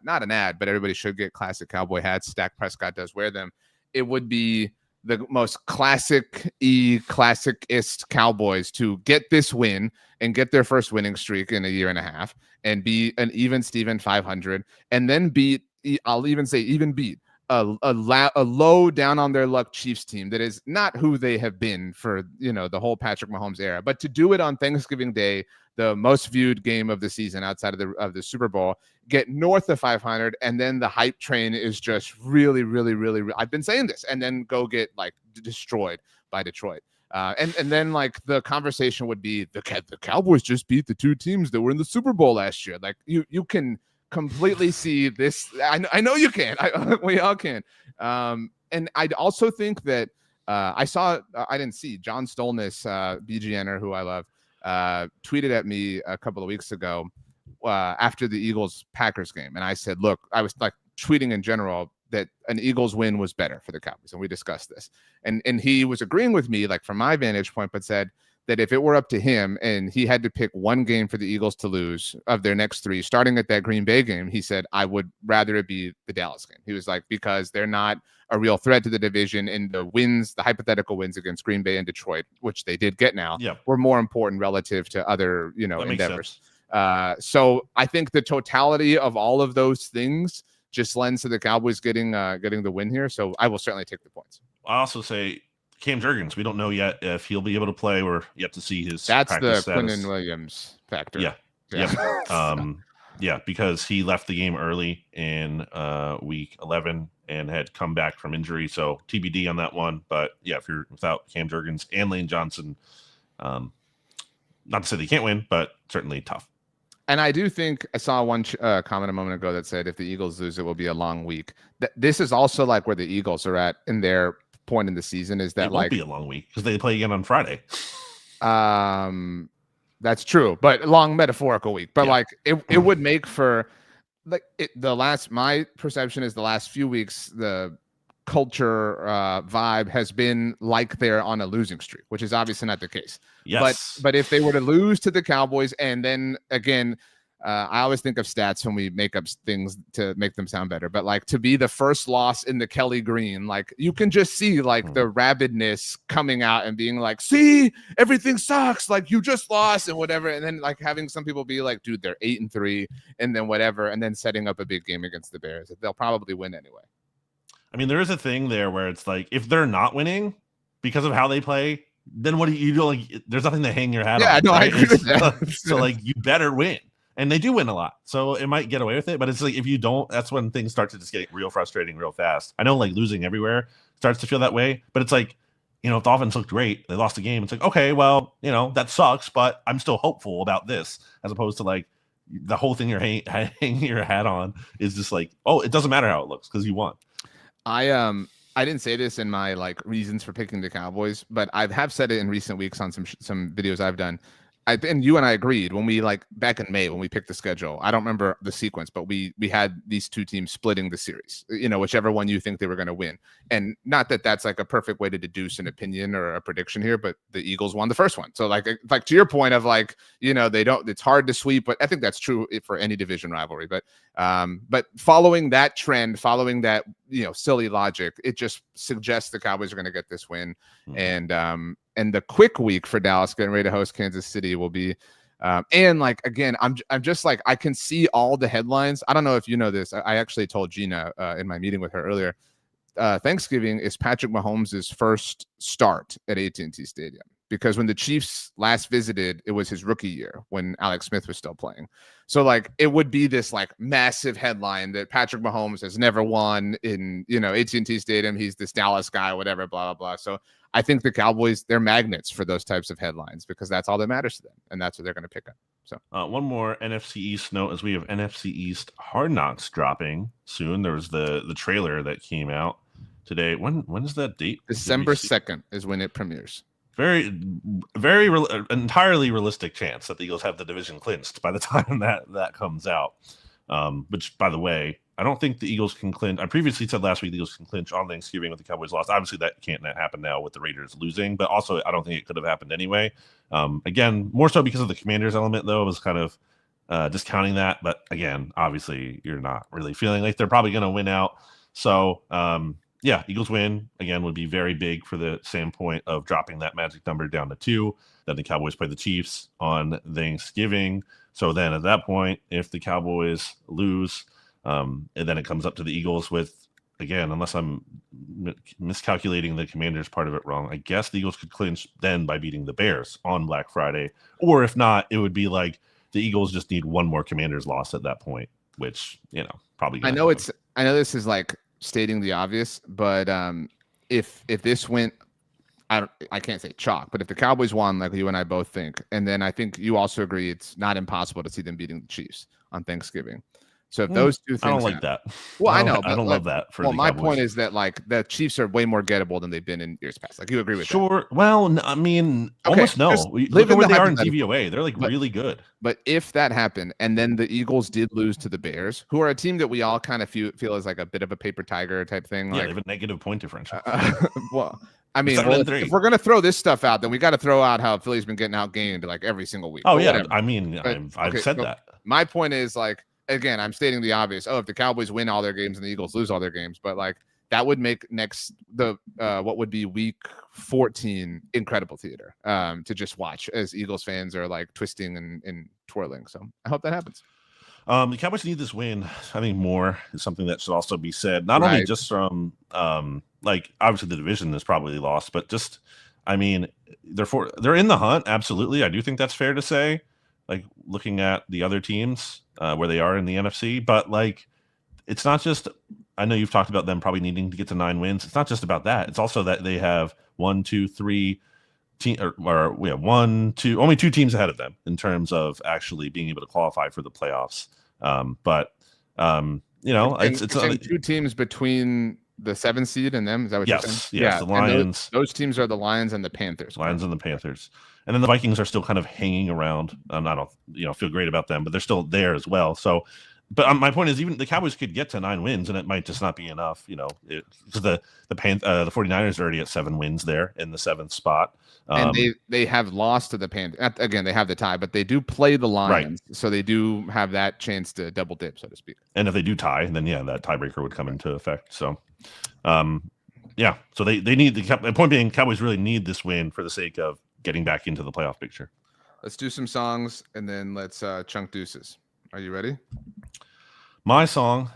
not an ad, but everybody should get classic Cowboy hats. Dak Prescott does wear them. It would be the most classic-ist Cowboys to get this win and get their first winning streak in a year and a half and be an even Steven 500 and then beat, I'll even say even beat, a low down on their luck Chiefs team that is not who they have been for the whole Patrick Mahomes era, but to do it on Thanksgiving Day, the most viewed game of the season outside of the Super Bowl, get north of 500, and then the hype train is just really, really, really, I've been saying this, and then go get like destroyed by Detroit. And then like the conversation would be the Cowboys just beat the two teams that were in the Super Bowl last year. Like you can completely see this. I know you can. We all can. And I also think that I didn't see John Stolness, BGNer, who I love, tweeted at me a couple of weeks ago after the Eagles-Packers game. And I said, look, I was like tweeting in general that an Eagles win was better for the Cowboys. And we discussed this. And he was agreeing with me, like from my vantage point, but said that if it were up to him and he had to pick one game for the Eagles to lose of their next 3, starting at that Green Bay game, he said, I would rather it be the Dallas game. He was like, because they're not a real threat to the division, and the hypothetical wins against Green Bay and Detroit, which they did get now, were more important relative to other, endeavors. So I think the totality of all of those things just lends to the Cowboys getting the win here. So I will certainly take the points. I also say Cam Jurgens, we don't know yet if he'll be able to play. We're yet to see his That's the status. Quinnen Williams factor. Yeah. Because he left the game early in week 11 and had come back from injury. So TBD on that one. But yeah, if you're without Cam Jurgens and Lane Johnson, not to say they can't win, but certainly tough. And I do think I saw one comment a moment ago that said if the Eagles lose, it will be a long week. This is also like where the Eagles are at in their point in the season, is that it won't be a long week because they play again on Friday. That's true, but long metaphorical week. But like it would make for like my perception is the last few weeks, the culture vibe has been like they're on a losing streak, which is obviously not the case. Yes. But if they were to lose to the Cowboys, and then again, I always think of stats when we make up things to make them sound better, but like to be the first loss in the Kelly Green, like you can just see like the rabidness coming out and being like, see, everything sucks, like you just lost and whatever. And then like having some people be like, dude, they're 8-3 and then whatever. And then setting up a big game against the Bears. They'll probably win anyway. I mean, there is a thing there where it's like, if they're not winning because of how they play, then what do you do? Like, there's nothing to hang your hat on. Yeah, no, right? I agree with that. So like, you better win. And they do win a lot. So it might get away with it. But it's like, if you don't, that's when things start to just get real frustrating real fast. I know like losing everywhere starts to feel that way. But it's like, if the offense looked great, they lost the game. It's like, okay, well, that sucks, but I'm still hopeful about this, as opposed to like the whole thing you're hanging your hat on is just like, oh, it doesn't matter how it looks because you won. I didn't say this in my like reasons for picking the Cowboys, but I have said it in recent weeks on some videos I've done. And you and I agreed when we back in May when we picked the schedule. I don't remember the sequence, but we had these two teams splitting the series. Whichever one you think they were going to win. And not that that's like a perfect way to deduce an opinion or a prediction here, but the Eagles won the first one. So like to your point of like they don't. It's hard to sweep, but I think that's true for any division rivalry. But following that trend, following that silly logic, it just suggests the Cowboys are going to get this win. Mm-hmm. And the quick week for Dallas getting ready to host Kansas City will be, and like, again, I'm just like, I can see all the headlines. I don't know if you know this. I actually told Gina in my meeting with her earlier, Thanksgiving is Patrick Mahomes' first start at AT&T Stadium, because when the Chiefs last visited, it was his rookie year when Alex Smith was still playing. So like, it would be this like massive headline that Patrick Mahomes has never won in, AT&T Stadium. He's this Dallas guy, whatever, blah, blah, blah. So I think the Cowboys, they're magnets for those types of headlines because that's all that matters to them. And that's what they're going to pick up. So one more NFC East note as we have NFC East Hard Knocks dropping soon. There was the trailer that came out today. When is that date? December 2nd is when it premieres. Very entirely realistic chance that the Eagles have the division clinched by the time that comes out. Which, by the way, I don't think the Eagles can clinch. I previously said last week the Eagles can clinch on Thanksgiving with the Cowboys lost. Obviously, that can't happen now with the Raiders losing, but also I don't think it could have happened anyway. Again, more so because of the Commanders element, though. I was kind of discounting that. But again, obviously, you're not really feeling like they're probably going to win out. So, yeah, Eagles win, again, would be very big for the standpoint of dropping that magic number down to 2. Then the Cowboys play the Chiefs on Thanksgiving. So then at that point, if the Cowboys lose, and then it comes up to the Eagles with, again, unless I'm miscalculating the Commanders part of it wrong, I guess the Eagles could clinch then by beating the Bears on Black Friday. Or if not, it would be like the Eagles just need one more Commanders loss at that point, which, probably. I know this is like stating the obvious, but if this went, I can't say chalk, but if the Cowboys won, like you and I both think, and then I think you also agree it's not impossible to see them beating the Chiefs on Thanksgiving. So if those two things, I don't like that. Well, I know. I don't love that. My point is that like the Chiefs are way more gettable than they've been in years past. Like you agree with that? Sure. Well, I mean, almost no. Look at where they are in DVOA. They're like really good. But if that happened, and then the Eagles did lose to the Bears, who are a team that we all kind of feel is like a bit of a paper tiger type thing. Yeah, like, they have a negative point differential. Well, I mean, if we're gonna throw this stuff out, then we got to throw out how Philly's been getting outgained like every single week. Oh yeah, whatever. I mean, I've said that. My point is like, again, I'm stating the obvious. Oh, if the Cowboys win all their games and the Eagles lose all their games, but like that would make what would be week 14 incredible theater to just watch as Eagles fans are like twisting and twirling. So I hope that happens. The Cowboys need this win. I think more is something that should also be said, not only just from like obviously the division is probably lost, but just I mean they're in the hunt. Absolutely, I do think that's fair to say. Like looking at the other teams where they are in the NFC, but like it's not just. I know you've talked about them probably needing to get to 9 wins. It's not just about that. It's also that they have 1, 2, 3 or we have 1, 2, only 2 teams ahead of them in terms of actually being able to qualify for the playoffs. But it's 2 teams between the 7th seed and them. Is that what you're saying? Yes, yeah. The Lions. Those teams are the Lions and the Panthers. Lions and the Panthers. And then the Vikings are still kind of hanging around. I don't feel great about them, but they're still there as well. So, but my point is, even the Cowboys could get to 9 wins, and it might just not be enough. Because the 49ers are already at 7 wins there in the 7th spot. And they have lost to the Panthers. Again, they have the tie, but they do play the Lions, so they do have that chance to double dip, so to speak. And if they do tie, then that tiebreaker would come into effect. So, so they need the point being, Cowboys really need this win for the sake of getting back into the playoff picture. Let's do some songs, and then let's chunk deuces. Are you ready? My song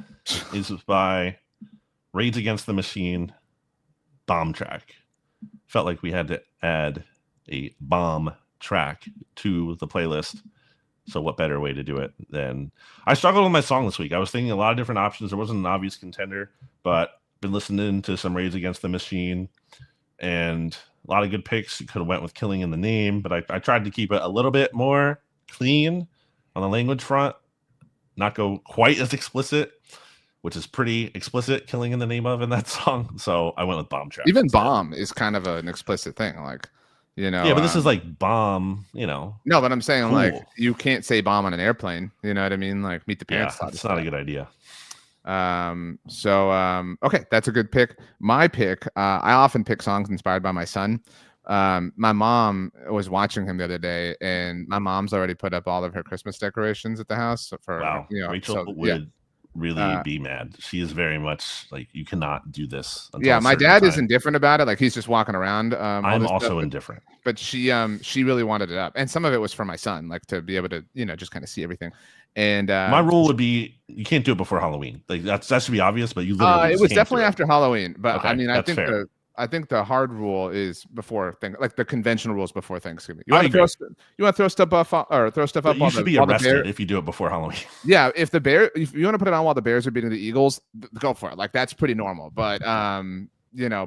is by Rage Against the Machine, Bomb Track. Felt like we had to add a bomb track to the playlist. So what better way to do it than I struggled with my song this week. I was thinking a lot of different options. There wasn't an obvious contender, but been listening to some Rage Against the Machine and a lot of good picks. You could have went with Killing in the Name, but I tried to keep it a little bit more clean on the language front, not go quite as explicit, which is pretty explicit, Killing in the Name of in that song. So I went with Bomb Track. Even bomb is kind of an explicit thing, like, yeah, but this is like bomb, No, but I'm saying cool. Like you can't say bomb on an airplane. You know what I mean? Like Meet the Parents. Yeah, it's not a good idea. Okay, that's a good pick. My pick, I often pick songs inspired by my son. My mom was watching him the other day, and my mom's already put up all of her Christmas decorations at the house. For Rachel would really be mad. She is very much like, you cannot do this. Yeah, my dad is indifferent about it. Like he's just walking around. I'm also indifferent. But she really wanted it up, and some of it was for my son, like to be able to just kind of see everything. And my rule would be you can't do it before Halloween. Like that should be obvious, but you literally it was definitely after Halloween. But okay, I mean, I think the hard rule is before like the conventional rules before Thanksgiving. You want to throw stuff up but you should be arrested if you do it before Halloween. Yeah, if you want to put it on while the Bears are beating the Eagles, go for it. Like that's pretty normal. But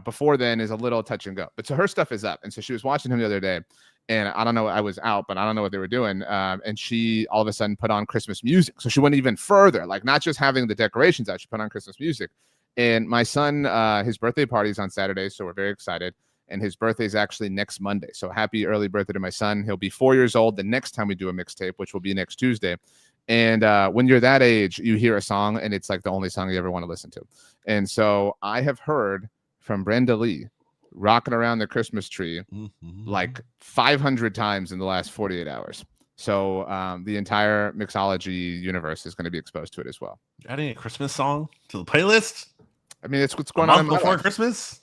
before then is a little touch and go. But so her stuff is up, and so she was watching him the other day, and I don't know, I was out, but I don't know what they were doing. And she all of a sudden put on Christmas music. So she went even further, like not just having the decorations out, she put on Christmas music. And my son, his birthday party is on Saturday, so we're very excited. And his birthday is actually next Monday. So happy early birthday to my son. He'll be 4 years old the next time we do a mixtape, which will be next Tuesday. And when you're that age, you hear a song, and it's like the only song you ever want to listen to. And so I have heard from Brenda Lee rocking around the Christmas tree like 500 times in the last 48 hours. So the entire mixology universe is going to be exposed to it as well. Adding a Christmas song to the playlist? I mean, it's what's going on before Christmas.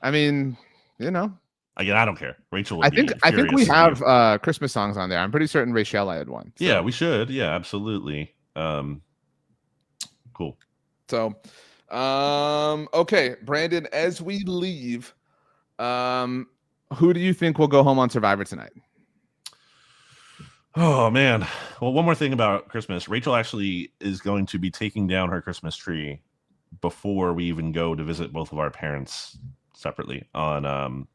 I mean, again, I don't care. Rachel, I think we have Christmas songs on there. I'm pretty certain Rachel had one. So. Yeah, we should. Yeah, absolutely. Cool. So, okay, Brandon. As we leave, who do you think will go home on Survivor tonight? Oh man. Well, one more thing about Christmas. Rachel actually is going to be taking down her Christmas tree before we even go to visit both of our parents separately on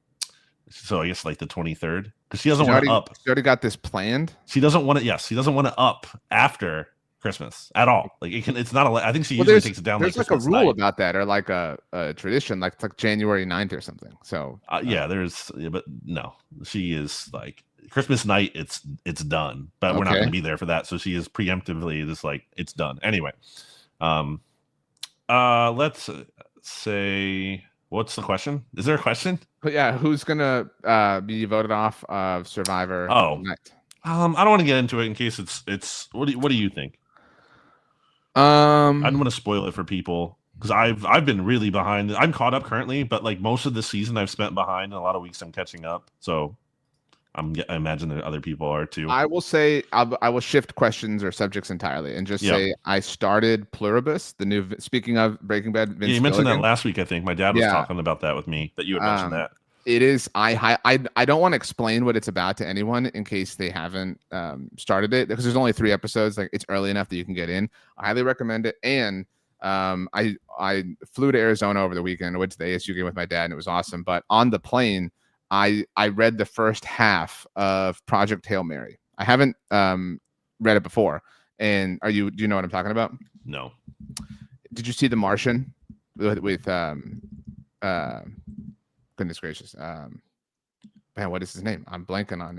so I guess like the 23rd, because she doesn't want it up. She already got this planned. She doesn't want it. Yes, she doesn't want it up after Christmas at all. Like it's not. I think she usually takes it down. There's like a rule about that, or like a tradition, like it's like January 9th or something. So but no, she is like Christmas night. It's done, but we're not going to be there for that. So she is preemptively just like it's done anyway. Let's say. What's the question? Is there a question? But yeah, who's gonna be voted off of Survivor? Night? I don't want to get into it in case it's. What do you think? I don't want to spoil it for people because I've been really behind. I'm caught up currently, but like most of the season I've spent behind. A lot of weeks I'm catching up, so I imagine that other people are too. I will say I will shift questions or subjects entirely and just say I started Pluribus, the new. Speaking of Breaking Bad, Vince you mentioned that last week. I think my dad was talking about that with me. That you had mentioned that. It is. I don't want to explain what it's about to anyone in case they haven't started it, because there's only 3 episodes. Like it's early enough that you can get in. I highly recommend it. And I flew to Arizona over the weekend. I went to the ASU game with my dad, and it was awesome. But on the plane, I read the first half of Project Hail Mary. I haven't read it before. And do you know what I'm talking about? No. Did you see The Martian with goodness gracious. Man, what is his name? I'm blanking on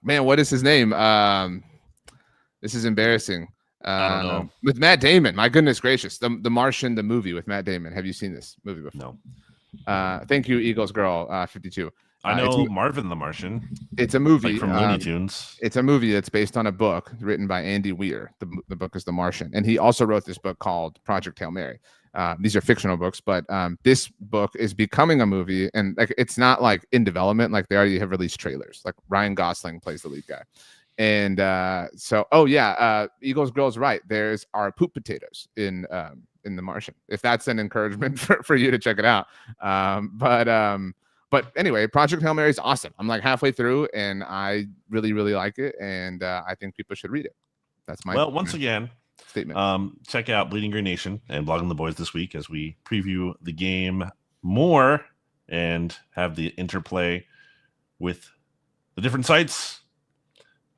man, what is his name? This is embarrassing. I don't know. With Matt Damon. My goodness gracious. The Martian, the movie with Matt Damon. Have you seen this movie before? No. Thank you, Eagles Girl 52. I know Marvin the Martian. It's a movie from Looney Tunes. It's a movie that's based on a book written by Andy Weir. The book is The Martian, and he also wrote this book called Project Hail Mary. These are fictional books, but this book is becoming a movie, and like it's not like in development. Like they already have released trailers. Like Ryan Gosling plays the lead guy, and Eagles Girl's right. There's our poop potatoes in The Martian. If that's an encouragement for you to check it out, But anyway, Project Hail Mary is awesome. I'm like halfway through, and I really, really like it, and I think people should read it. That's my once again statement. Check out Bleeding Green Nation and Blogging the Boys this week as we preview the game more and have the interplay with the different sites.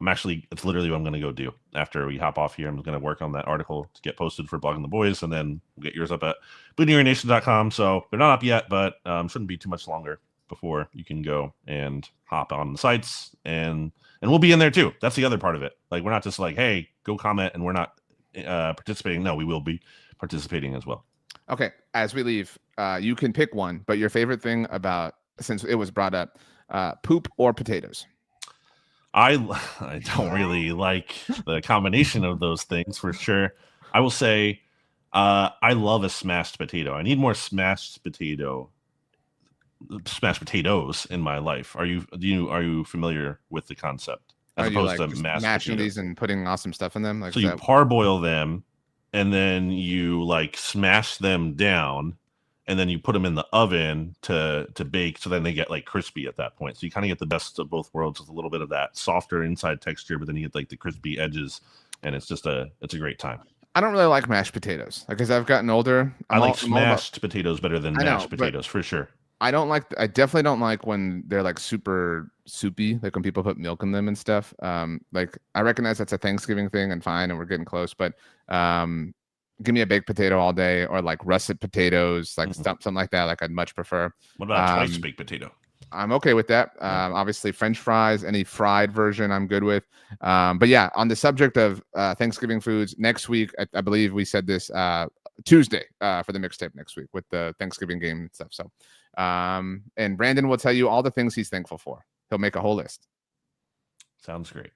It's literally what I'm going to go do after we hop off here. I'm going to work on that article to get posted for Blogging the Boys, and then we'll get yours up at bleedinggreennation.com. So they're not up yet, but shouldn't be too much longer before you can go and hop on the sites, and we'll be in there too. That's the other part of it. Like, we're not just like, hey, go comment, and we're not participating. No, we will be participating as well. Okay, as we leave, you can pick one, but your favorite thing about, since it was brought up, poop or potatoes? I don't really like the combination of those things for sure. I will say I love a smashed potato. I need more smashed potatoes in my life. Are you familiar with the concept? As opposed to mashing these and putting awesome stuff in them? Like, so you parboil them, and then you like smash them down, and then you put them in the oven to bake, so then they get like crispy at that point. So you kind of get the best of both worlds with a little bit of that softer inside texture, but then you get like the crispy edges, and it's a great time. I don't really like mashed potatoes. Like, as I've gotten older, I like smashed potatoes better than mashed potatoes for sure. I definitely don't like when they're like super soupy, like when people put milk in them and stuff. Like, I recognize that's a Thanksgiving thing and fine, and we're getting close, but give me a baked potato all day, or like russet potatoes, like something like that. Like, I'd much prefer. What about twice baked potato? I'm okay with that. Obviously, French fries, any fried version, I'm good with. But yeah, on the subject of Thanksgiving foods, next week, I believe we said this Tuesday for the mixtape next week with the Thanksgiving game and stuff. So, and Brandon will tell you all the things he's thankful for. He'll make a whole list. Sounds great.